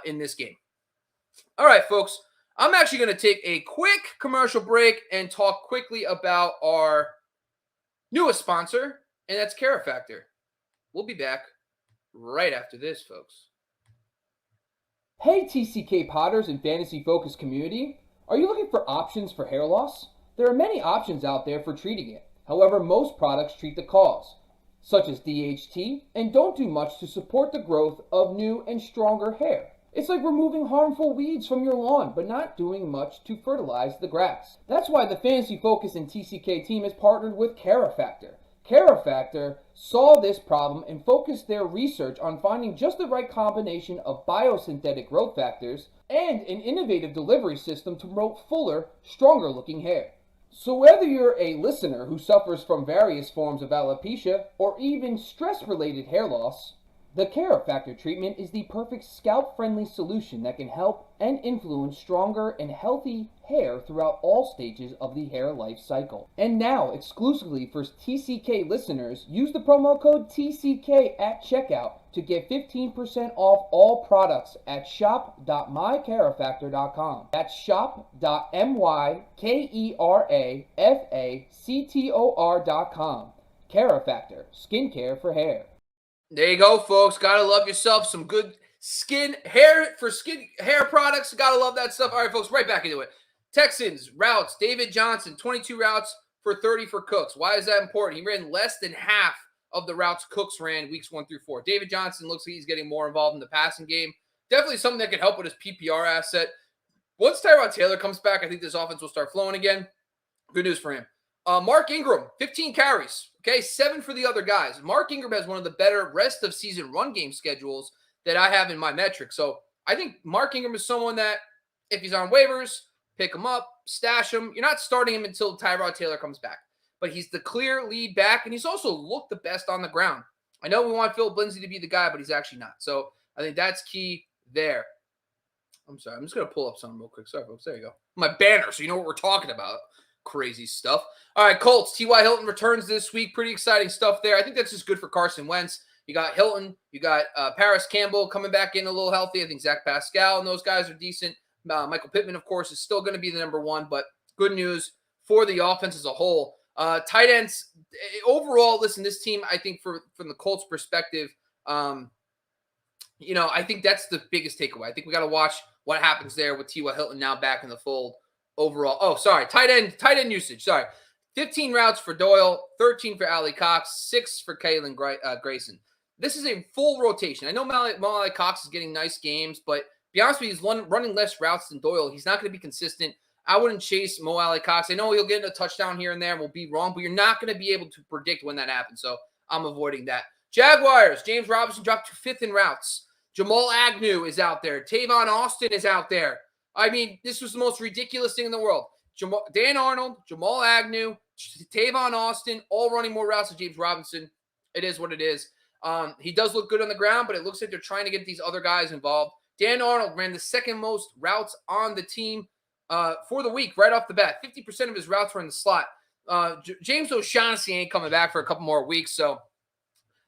in this game. All right, folks. I'm actually going to take a quick commercial break and talk quickly about our newest sponsor, and that's Care Factor. We'll be back right after this, folks. Hey, TCK Potters and Fantasy Focus community. Are you looking for options for hair loss? There are many options out there for treating it. However, most products treat the cause, such as DHT, and don't do much to support the growth of new and stronger hair. It's like removing harmful weeds from your lawn, but not doing much to fertilize the grass. That's why the Fantasy Focus and TCK team has partnered with Care Factor. Care Factor saw this problem and focused their research on finding just the right combination of biosynthetic growth factors and an innovative delivery system to promote fuller, stronger-looking hair. So whether you're a listener who suffers from various forms of alopecia or even stress-related hair loss, the Care Factor treatment is the perfect scalp-friendly solution that can help and influence stronger and healthy hair throughout all stages of the hair life cycle. And now, exclusively for TCK listeners, use the promo code TCK at checkout to get 15% off all products at shop.mycarefactor.com. That's shop.mycarefactor.com. Care Factor, skincare for hair. There you go, folks. Gotta love yourself some good skin hair products. Gotta love that stuff. All right, folks, right back into it. Texans, routes, David Johnson, 22 routes for 30 for Cooks. Why is that important? He ran less than half of the routes Cooks ran weeks 1 through 4. David Johnson looks like he's getting more involved in the passing game. Definitely something that can help with his PPR asset. Once Tyrod Taylor comes back, I think this offense will start flowing again. Good news for him. Mark Ingram, 15 carries. Okay, 7 for the other guys. Mark Ingram has one of the better rest of season run game schedules that I have in my metrics. So I think Mark Ingram is someone that if he's on waivers, pick him up, stash him. You're not starting him until Tyrod Taylor comes back. But he's the clear lead back, and he's also looked the best on the ground. I know we want Philip Lindsay to be the guy, but he's actually not. So I think that's key there. I'm sorry. I'm just going to pull up something real quick. Sorry, folks. There you go. My banner, so you know what we're talking about. Crazy stuff. All right, Colts. T.Y. Hilton returns this week. Pretty exciting stuff there. I think that's just good for Carson Wentz. You got Hilton. You got Paris Campbell coming back in a little healthy. I think Zach Pascal and those guys are decent. Michael Pittman, of course, is still going to be the number one, but good news for the offense as a whole. Tight ends, overall, listen, this team, I think from the Colts perspective, I think that's the biggest takeaway. I think we got to watch what happens there with T.Y. Hilton now back in the fold overall. Oh, sorry, tight end usage. Sorry. 15 routes for Doyle, 13 for Ali Cox, 6 for Kalen Grayson. This is a full rotation. I know Mo Cox is getting nice games, but to be honest with you, he's running less routes than Doyle. He's not going to be consistent. I wouldn't chase Mo Cox. I know he'll get a touchdown here and there and we'll be wrong, but you're not going to be able to predict when that happens, so I'm avoiding that. Jaguars, James Robinson dropped to 5th in routes. Jamal Agnew is out there. Tavon Austin is out there. I mean, this was the most ridiculous thing in the world. Dan Arnold, Jamal Agnew, Tavon Austin, all running more routes than James Robinson. It is what it is. He does look good on the ground, but it looks like they're trying to get these other guys involved. Dan Arnold ran the second most routes on the team for the week right off the bat. 50% of his routes were in the slot. James O'Shaughnessy ain't coming back for a couple more weeks, so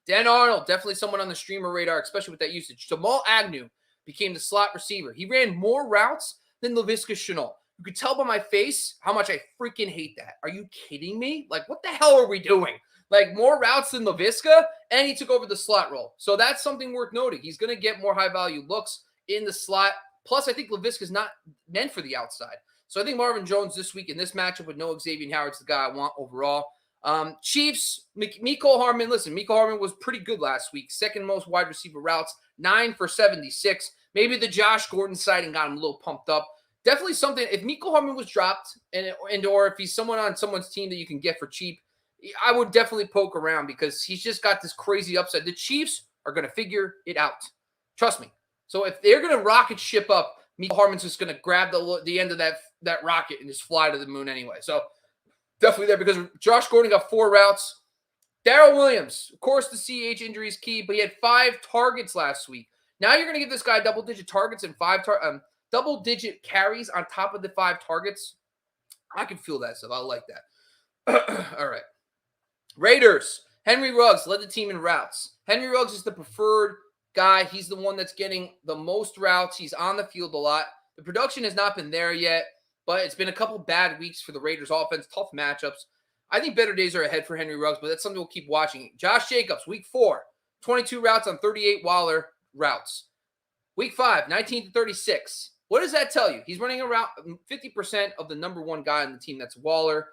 Dan Arnold, definitely someone on the streamer radar, especially with that usage. Jamal Agnew became the slot receiver. He ran more routes than Laviska Shenault. You could tell by my face how much I freaking hate that. Are you kidding me? Like, what the hell are we doing? Like, more routes than Laviska, and he took over the slot role. So that's something worth noting. He's going to get more high-value looks in the slot. Plus, I think Laviska's not meant for the outside. So I think Marvin Jones this week in this matchup with no Xavier Howard's the guy I want overall. Chiefs, Mecole Hardman. Listen, Mecole Hardman was pretty good last week. Second most wide receiver routes, 9 for 76. Maybe the Josh Gordon sighting got him a little pumped up. Definitely something. If Mecole Hardman was dropped, or if he's someone on someone's team that you can get for cheap, I would definitely poke around because he's just got this crazy upside. The Chiefs are going to figure it out. Trust me. So if they're going to rocket ship up, Mecole Hardman's just going to grab the end of that rocket and just fly to the moon anyway. So definitely there because Josh Gordon got 4 routes. Darnell Williams, of course, the CH injury is key, but he had 5 targets last week. Now you're going to give this guy double-digit targets and double-digit carries on top of the 5 targets. I can feel that stuff. I like that. All right. Raiders. Henry Ruggs led the team in routes. Henry Ruggs is the preferred guy. He's the one that's getting the most routes. He's on the field a lot. The production has not been there yet, but it's been a couple bad weeks for the Raiders offense. Tough matchups. I think better days are ahead for Henry Ruggs, but that's something we'll keep watching. Josh Jacobs, week 4, 22 routes on 38 Waller routes. Week 5, 19 to 36. What does that tell you? He's running around 50% of the number 1 guy on the team. That's Waller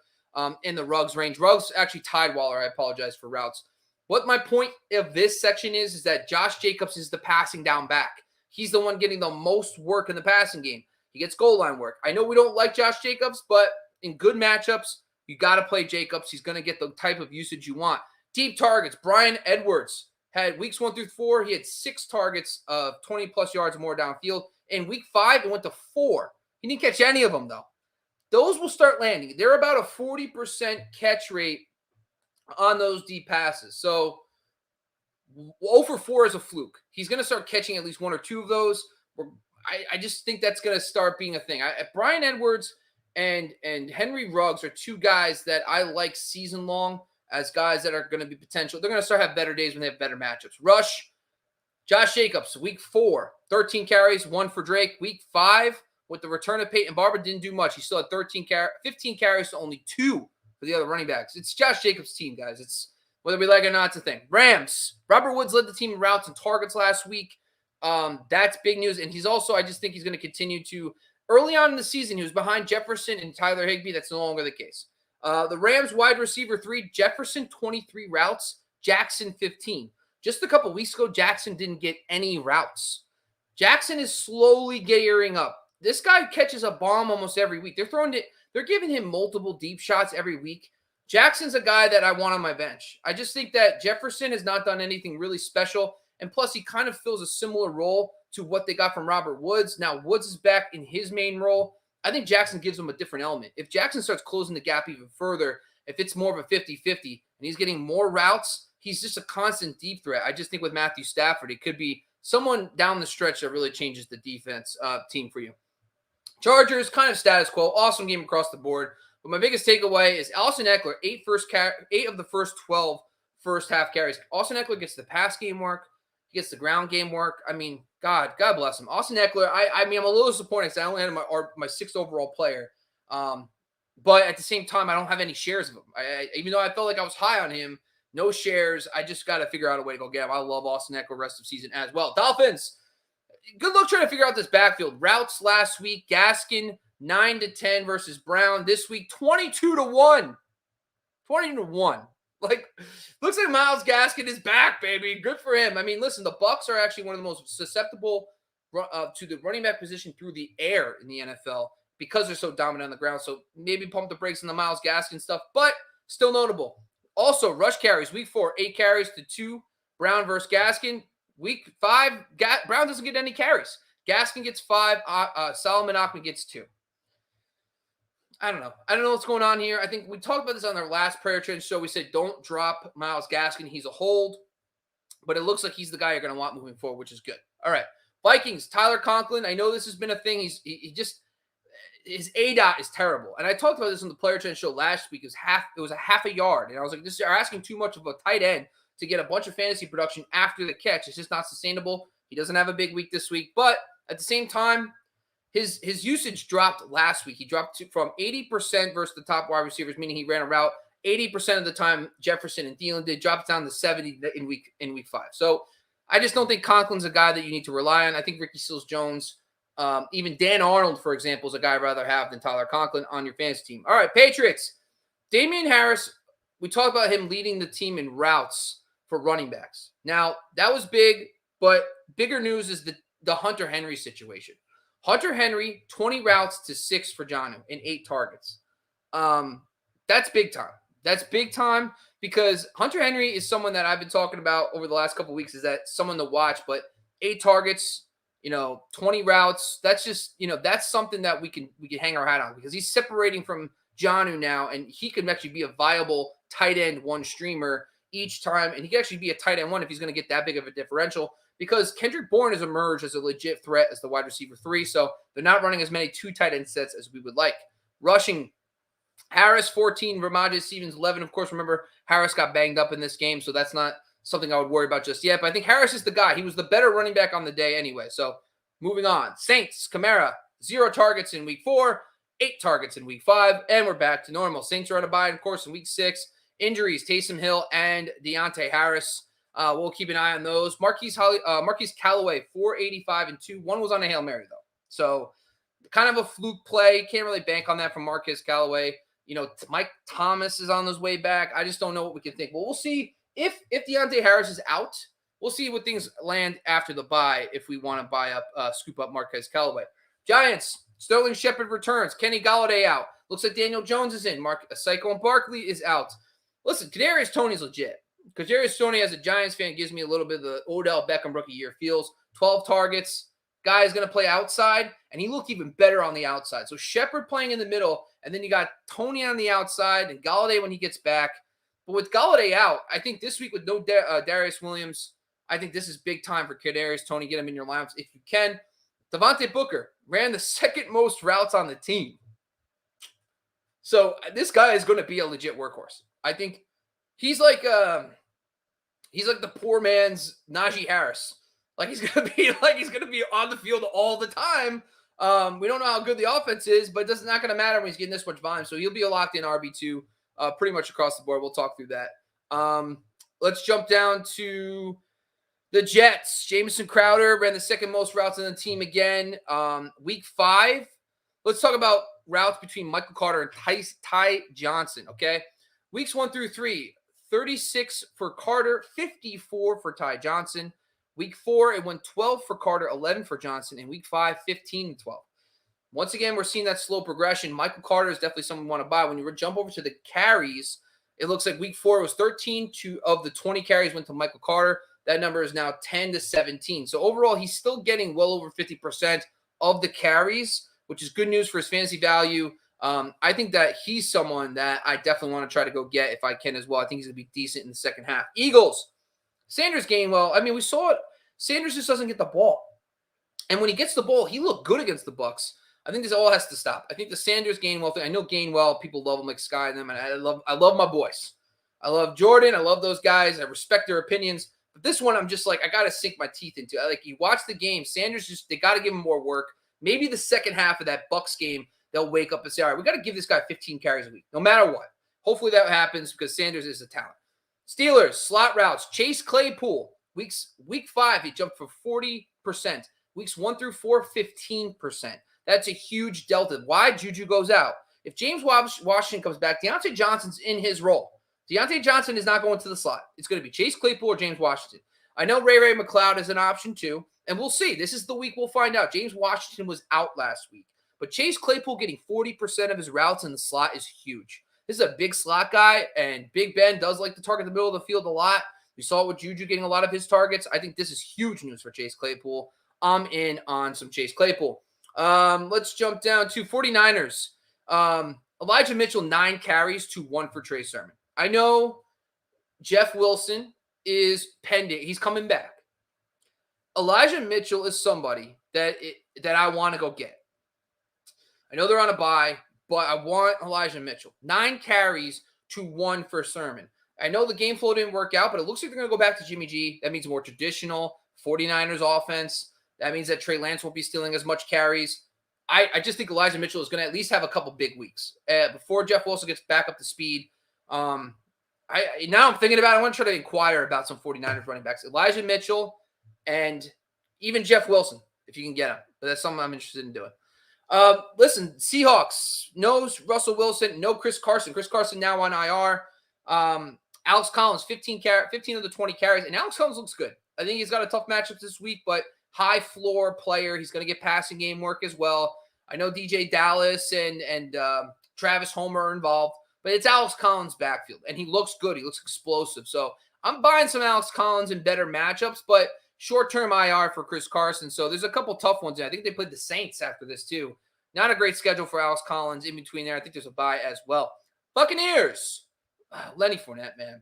in the Ruggs range. Ruggs actually tied Waller. I apologize for routes. What my point of this section is that Josh Jacobs is the passing down back. He's the one getting the most work in the passing game. He gets goal line work. I know we don't like Josh Jacobs, but in good matchups, you got to play Jacobs. He's going to get the type of usage you want. Deep targets. Bryan Edwards had weeks 1 through 4. He had 6 targets of 20-plus yards or more downfield. In week 5, it went to 4. He didn't catch any of them, though. Those will start landing. They're about a 40% catch rate on those deep passes. So 0 for 4 is a fluke. He's going to start catching at least 1 or 2 of those. I just think that's going to start being a thing. Bryan Edwards and Henry Ruggs are 2 guys that I like season long as guys that are going to be potential. They're going to start have better days when they have better matchups. Rush, Josh Jacobs, week 4, 13 carries, 1 for Drake. Week 5, with the return of Peyton Barber, didn't do much. He still had 15 carries to only 2 for the other running backs. It's Josh Jacobs' team, guys. It's whether we like it or not, it's a thing. Rams, Robert Woods led the team in routes and targets last week. That's big news. And he's also, I just think he's going to continue to, early on in the season, he was behind Jefferson and Tyler Higbee. That's no longer the case. The Rams wide receiver 3, Jefferson, 23 routes, Jackson, 15. Just a couple weeks ago, Jackson didn't get any routes. Jackson is slowly gearing up. This guy catches a bomb almost every week. They're giving him multiple deep shots every week. Jackson's a guy that I want on my bench. I just think that Jefferson has not done anything really special. And plus, he kind of fills a similar role to what they got from Robert Woods. Now, Woods is back in his main role. I think Jackson gives him a different element. If Jackson starts closing the gap even further, if it's more of a 50-50 and he's getting more routes, he's just a constant deep threat. I just think with Matthew Stafford, it could be someone down the stretch that really changes the defense team for you. Chargers, kind of status quo. Awesome game across the board. But my biggest takeaway is Allison Eckler, 8 of the first 12 first half carries. Allison Eckler gets the pass game work. He gets the ground game work. I mean, God bless him. Austin Eckler, I'm a little disappointed because I only had my 6th overall player. But at the same time, I don't have any shares of him. Even though I felt like I was high on him, no shares. I just got to figure out a way to go get him. I love Austin Eckler rest of season as well. Dolphins, good luck trying to figure out this backfield. Routes last week, Gaskin, 9-10 versus Brown. This week, 22-1. 20-1. Like, looks like Myles Gaskin is back, baby. Good for him. I mean, listen, the Bucs are actually one of the most susceptible to the running back position through the air in the NFL because they're so dominant on the ground. So maybe pump the brakes on the Myles Gaskin stuff, but still notable. Also, rush carries. Week 4, 8 carries to 2. Brown versus Gaskin. Week 5, Brown doesn't get any carries. Gaskin gets 5. Solomon Ahmed gets 2. I don't know what's going on here. I think we talked about this on our last prayer trend show. We said don't drop Myles Gaskin. He's a hold. But it looks like he's the guy you're going to want moving forward, which is good. All right. Vikings, Tyler Conklin. I know this has been a thing. His ADOT is terrible. And I talked about this on the player trend show last week. It was a half a yard. And I was like, you're asking too much of a tight end to get a bunch of fantasy production after the catch. It's just not sustainable. He doesn't have a big week this week, but at the same time, his usage dropped last week. He dropped from 80% versus the top wide receivers, meaning he ran a route 80% of the time. Jefferson and Thielen did, dropped down to 70 in week 5. So I just don't think Conklin's a guy that you need to rely on. I think Ricky Seals-Jones, even Dan Arnold, for example, is a guy I'd rather have than Tyler Conklin on your fantasy team. All right, Patriots. Damian Harris, we talked about him leading the team in routes for running backs. Now, that was big, but bigger news is the Hunter Henry situation. Hunter Henry, 20 routes to 6 for Jonnu and 8 targets. That's big time. That's big time because Hunter Henry is someone that I've been talking about over the last couple of weeks. Is that someone to watch? But 8 targets, 20 routes. That's just, that's something that we can hang our hat on because he's separating from Jonnu now, and he could actually be a viable tight end one streamer each time, and he could actually be a tight end one if he's going to get that big of a differential. Because Kendrick Bourne has emerged as a legit threat as the wide receiver 3, so they're not running as many 2 tight end sets as we would like. Rushing, Harris 14, Ramondre Stevens 11. Of course, remember, Harris got banged up in this game, so that's not something I would worry about just yet. But I think Harris is the guy. He was the better running back on the day anyway. So moving on. Saints, Kamara, 0 targets in week 4, 8 targets in week 5, and we're back to normal. Saints are on a bye, of course, in week 6. Injuries, Taysom Hill and Deontay Harris. We'll keep an eye on those. Marquise Callaway, 485 and 2. One was on a Hail Mary, though. So kind of a fluke play. Can't really bank on that from Marquise Callaway. Mike Thomas is on his way back. I just don't know what we can think. Well, we'll see if Deontay Harris is out. We'll see what things land after the bye if we want to scoop up Marquise Callaway. Giants, Sterling Shepard returns. Kenny Golladay out. Looks like Daniel Jones is in. Saquon Barkley is out. Listen, Kadarius Toney's legit. Kadarius Toney, as a Giants fan, gives me a little bit of the Odell Beckham rookie year feels. 12 targets. Guy is going to play outside, and he looked even better on the outside. So Shepard playing in the middle, and then you got Toney on the outside and Golladay when he gets back. But with Golladay out, I think this week with no Darius Williams, I think this is big time for Kadarius Toney. Get him in your lineups if you can. Devonte Booker ran the second most routes on the team. So this guy is going to be a legit workhorse. I think he's like the poor man's Najee Harris. He's gonna be on the field all the time. We don't know how good the offense is, but it's not gonna matter when he's getting this much volume. So he'll be a locked in RB2 pretty much across the board. We'll talk through that. Let's jump down to the Jets. Jamison Crowder ran the second most routes on the team again. Week 5. Let's talk about routes between Michael Carter and Ty Johnson. Okay, weeks 1 through 3. 36 for Carter, 54 for Ty Johnson. Week 4, it went 12 for Carter, 11 for Johnson. In week 5, 15 and 12. Once again, we're seeing that slow progression. Michael Carter is definitely someone we want to buy. When you jump over to the carries, it looks like week 4 was 13 of the 20 carries went to Michael Carter. That number is now 10 to 17. So overall, he's still getting well over 50% of the carries, which is good news for his fantasy value. I think that he's someone that I definitely want to try to go get if I can as well. I think he's going to be decent in the second half. Eagles, Sanders Gainwell. I mean, we saw it. Sanders just doesn't get the ball. And when he gets the ball, he looked good against the Bucs. I think this all has to stop. I think the Sanders Gainwell thing, I know Gainwell, people love him like Sky and them, and I love my boys. I love Jordan. I love those guys. I respect their opinions. But this one, I'm just like, I got to sink my teeth into. You watch the game, Sanders they got to give him more work. Maybe the second half of that Bucs game, they'll wake up and say, all right, we got to give this guy 15 carries a week, no matter what. Hopefully that happens because Sanders is a talent. Steelers, slot routes. Chase Claypool, week 5, he jumped for 40%. Weeks 1 through 4, 15%. That's a huge delta. Why? Juju goes out. If James Washington comes back, Deontay Johnson's in his role. Deontay Johnson is not going to the slot. It's going to be Chase Claypool or James Washington. I know Ray McLeod is an option too, and we'll see. This is the week we'll find out. James Washington was out last week. But Chase Claypool getting 40% of his routes in the slot is huge. This is a big slot guy, and Big Ben does like to target the middle of the field a lot. We saw it with Juju getting a lot of his targets. I think this is huge news for Chase Claypool. I'm in on some Chase Claypool. Let's jump down to 49ers. Elijah Mitchell, 9 carries to 1 for Trey Sermon. I know Jeff Wilson is pending. He's coming back. Elijah Mitchell is somebody that I want to go get. I know they're on a bye, but I want Elijah Mitchell. 9 carries to 1 for Sermon. I know the game flow didn't work out, but it looks like they're going to go back to Jimmy G. That means more traditional 49ers offense. That means that Trey Lance won't be stealing as much carries. I just think Elijah Mitchell is going to at least have a couple big weeks before Jeff Wilson gets back up to speed. Now I'm thinking about it. I want to try to inquire about some 49ers running backs. Elijah Mitchell and even Jeff Wilson, if you can get him. But that's something I'm interested in doing. Listen, Seahawks, no Russell Wilson, no Chris Carson. Chris Carson now on IR. Alex Collins, 15 of the 20 carries. And Alex Collins looks good. I think he's got a tough matchup this week, but high floor player. He's going to get passing game work as well. I know DJ Dallas and Travis Homer are involved, but it's Alex Collins' backfield, and he looks good. He looks explosive. So I'm buying some Alex Collins in better matchups, but short-term IR for Chris Carson. So there's a couple tough ones. I think they played the Saints after this too. Not a great schedule for Alex Collins in between there. I think there's a bye as well. Buccaneers. Lenny Fournette, man.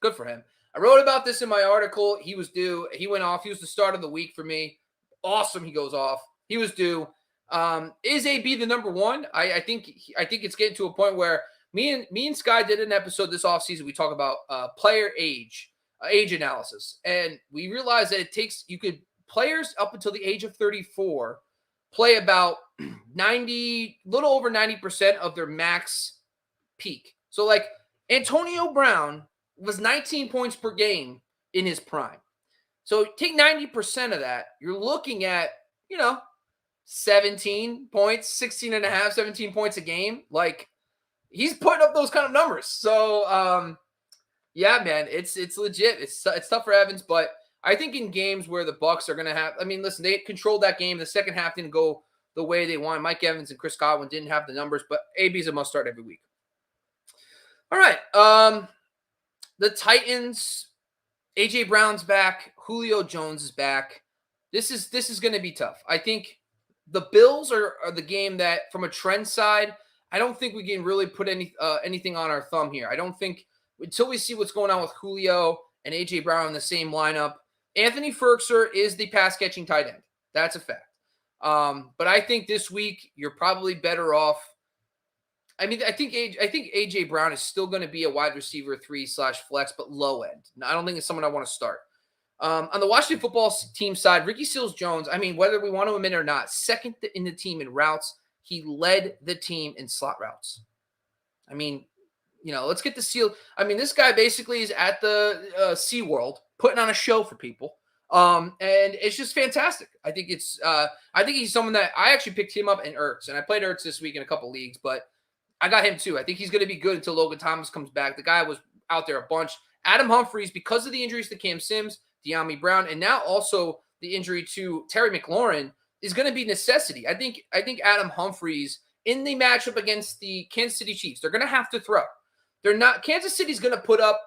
Good for him. I wrote about this in my article. He was due. He went off. He was the start of the week for me. Awesome. He goes off. He was due. Is AB the number one? I think it's getting to a point where me and Sky did an episode this offseason. We talk about player age analysis, and we realized that players up until the age of 34 play about 90, little over 90% of their max peak. So like Antonio Brown was 19 points per game in his prime. So take 90% of that. You're looking at, 17 points, 16 and a half, 17 points a game. Like, he's putting up those kind of numbers. So, yeah, man, it's legit. It's tough for Evans, but I think in games where the Bucs are going to have, listen, they controlled that game. The second half didn't go the way they wanted. Mike Evans and Chris Godwin didn't have the numbers, but AB's a must start every week. All right. The Titans, AJ Brown's back. Julio Jones is back. This is going to be tough. I think the Bills are the game that, from a trend side, I don't think we can really put anything on our thumb here. I don't think until we see what's going on with Julio and AJ Brown in the same lineup. Anthony Ferguson is the pass catching tight end. That's a fact. But I think this week you're probably better off. I think AJ Brown is still going to be a wide receiver 3/flex, but low end. I don't think it's someone I want to start. On the Washington football team side, Ricky Seals-Jones, whether we want to admit it or not, second in the team in routes. He led the team in slot routes. Let's get the Seal. This guy basically is at the SeaWorld putting on a show for people. And it's just fantastic. I think he's someone that I actually picked him up in Ertz, and I played Ertz this week in a couple leagues, but I got him too. I think he's going to be good until Logan Thomas comes back. The guy was out there a bunch. Adam Humphries, because of the injuries to Cam Sims, De'Ami Brown, and now also the injury to Terry McLaurin, is going to be necessity. I think Adam Humphries in the matchup against the Kansas City Chiefs, they're going to have to throw. They're not. Kansas City's going to put up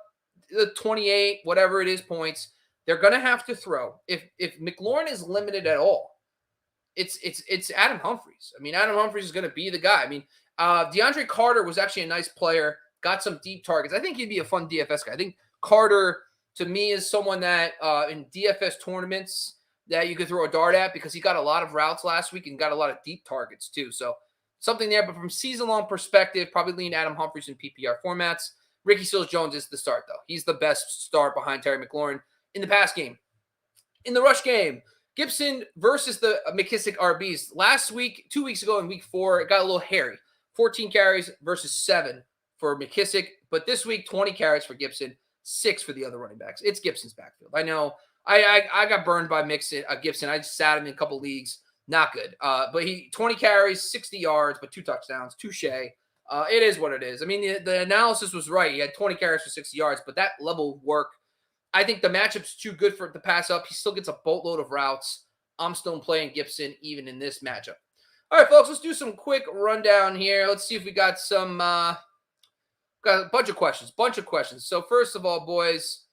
the 28, whatever it is, points. They're going to have to throw. If McLaurin is limited at all, it's Adam Humphries. Adam Humphries is going to be the guy. DeAndre Carter was actually a nice player, got some deep targets. I think he'd be a fun DFS guy. I think Carter, to me, is someone that in DFS tournaments that you could throw a dart at because he got a lot of routes last week and got a lot of deep targets too. So something there, but from season-long perspective, probably lean Adam Humphries in PPR formats. Ricky Seals-Jones is the start, though. He's the best start behind Terry McLaurin in the pass game. In the rush game, Gibson versus the McKissick RBs. Last week, 2 weeks ago in week 4, it got a little hairy. 14 carries versus 7 for McKissick. But this week, 20 carries for Gibson, 6 for the other running backs. It's Gibson's backfield. I know I got burned by Gibson. I just sat him in a couple leagues. Not good. But he 20 carries, 60 yards, but 2 touchdowns. Touche. It is what it is. The analysis was right. He had 20 carries for 60 yards, but that level of work, I think the matchup's too good for it to pass up. He still gets a boatload of routes. I'm still playing Gibson even in this matchup. All right, folks, let's do some quick rundown here. Let's see if we got some got a bunch of questions. So first of all, boys,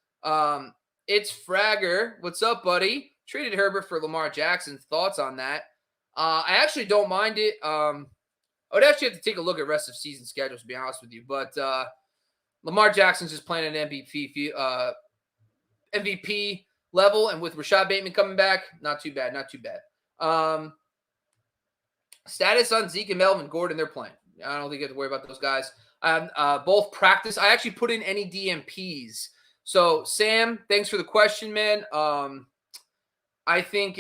it's Fragger. What's up, buddy? Traded Herbert for Lamar Jackson. Thoughts on that? I actually don't mind it. I would actually have to take a look at rest of season schedules, to be honest with you. But Lamar Jackson's just playing an MVP level, and with Rashad Bateman coming back, not too bad. Status on Zeke and Melvin Gordon, they're playing. I don't think you have to worry about those guys. Both practice. I actually put in any DMPs. So Sam, thanks for the question, man. I think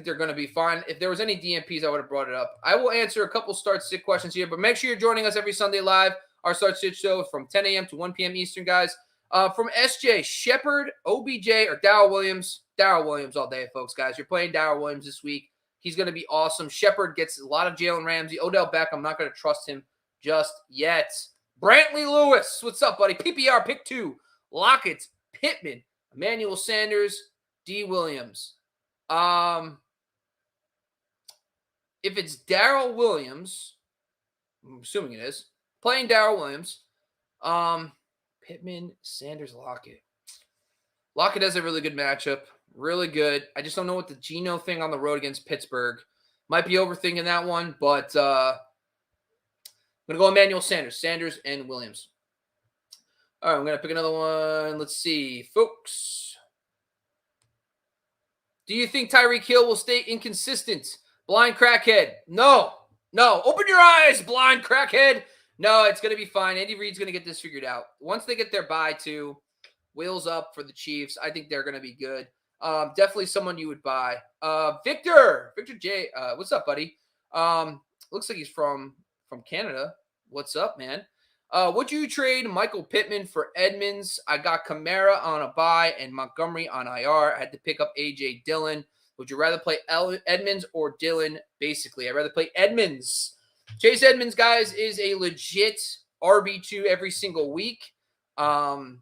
they're going to be fine. If there was any DMPs, I would have brought it up. I will answer a couple start-sit questions here, but make sure you're joining us every Sunday live. Our start-sit show from 10 a.m. to 1 p.m. Eastern, guys. From SJ, Shepard, OBJ, or Darrell Williams. Darrell Williams all day, folks, guys. You're playing Darrell Williams this week. He's going to be awesome. Shepard gets a lot of Jalen Ramsey. Odell Beckham, I'm not going to trust him just yet. Brantley Lewis, what's up, buddy? PPR, pick 2. Lockett, Pittman, Emmanuel Sanders, D. Williams. If it's Darrell Williams, I'm assuming it is, playing Darrell Williams, Pittman, Sanders, Lockett. Lockett has a really good matchup. Really good. I just don't know what the Gino thing on the road against Pittsburgh. Might be overthinking that one, but I'm going to go Emmanuel Sanders. Sanders and Williams. All right, I'm going to pick another one. Let's see, folks. Do you think Tyreek Hill will stay inconsistent? Blind crackhead. No. Open your eyes, blind crackhead. No, it's going to be fine. Andy Reid's going to get this figured out. Once they get their bye too, wheels up for the Chiefs. I think they're going to be good. Definitely someone you would buy. Victor J. What's up, buddy? Looks like he's from Canada. What's up, man? Would you trade Michael Pittman for Edmonds? I got Kamara on a bye and Montgomery on IR. I had to pick up A.J. Dillon. Would you rather play Edmonds or Dillon? Basically, I'd rather play Edmonds. Chase Edmonds, guys, is a legit RB2 every single week. And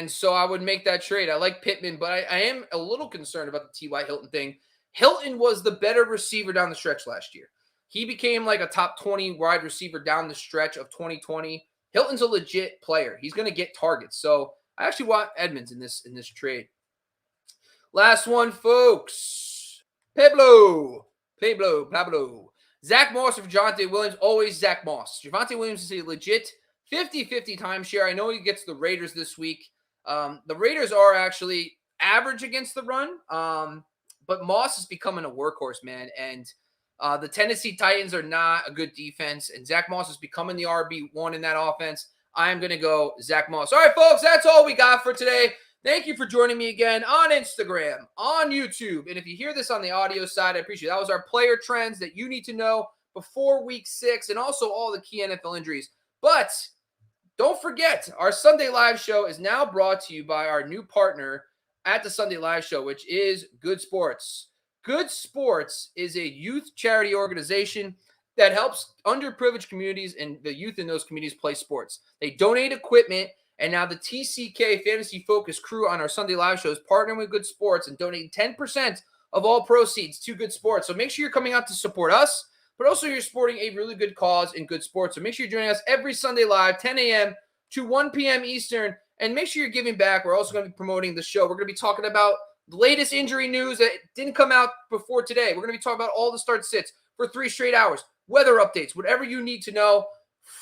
so I would make that trade. I like Pittman, but I am a little concerned about the T.Y. Hilton thing. Hilton was the better receiver down the stretch last year. He became like a top 20 wide receiver down the stretch of 2020. Hilton's a legit player. He's going to get targets. So I actually want Edmonds in this trade. Last one, folks. Pablo. Zack Morris or Javonte Williams. Always Zack Moss. Javonte Williams is a legit 50-50 timeshare. I know he gets the Raiders this week. The Raiders are actually average against the run. But Moss is becoming a workhorse, man. And the Tennessee Titans are not a good defense, and Zack Moss is becoming the RB1 in that offense. I am going to go Zack Moss. All right, folks, that's all we got for today. Thank you for joining me again on Instagram, on YouTube. And if you hear this on the audio side, I appreciate it. That was our player trends that you need to know before Week 6 and also all the key NFL injuries. But don't forget, our Sunday Live show is now brought to you by our new partner at the Sunday Live show, which is Good Sports. Good Sports is a youth charity organization that helps underprivileged communities and the youth in those communities play sports. They donate equipment, and now the TCK Fantasy Focus crew on our Sunday Live show is partnering with Good Sports and donating 10% of all proceeds to Good Sports. So make sure you're coming out to support us, but also you're supporting a really good cause in Good Sports. So make sure you're joining us every Sunday Live, 10 a.m. to 1 p.m. Eastern, and make sure you're giving back. We're also going to be promoting the show. We're going to be talking about the latest injury news that didn't come out before today. We're going to be talking about all the start sits for 3 straight hours, weather updates, whatever you need to know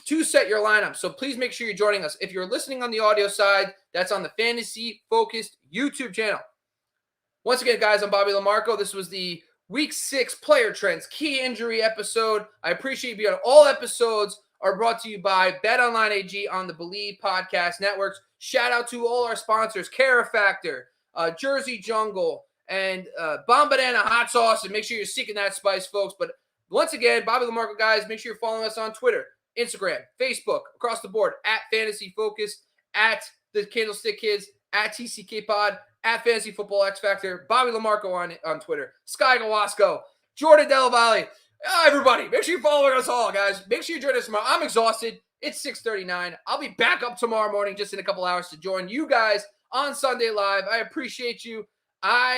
to set your lineup. So please make sure you're joining us. If you're listening on the audio side, that's on the Fantasy Focused YouTube channel. Once again, guys, I'm Bobby LaMarco. This was the Week 6 Player Trends Key Injury episode. I appreciate you being on. All episodes are brought to you by BetOnline AG on the Believe Podcast Networks. Shout out to all our sponsors, Cara Factor, Jersey Jungle, and Bomb Banana Hot Sauce. And make sure you're seeking that spice, folks. But once again, Bobby LaMarco, guys, make sure you're following us on Twitter, Instagram, Facebook, across the board, at Fantasy Focus, at the Candlestick Kids, at TCK Pod, at Fantasy Football X Factor, Bobby LaMarco on Twitter, Sky Gawasco, Jordan Della Valle. Everybody, make sure you're following us all, guys. Make sure you join us tomorrow. I'm exhausted. It's 6:39. I'll be back up tomorrow morning just in a couple hours to join you guys on Sunday Live. I appreciate you. I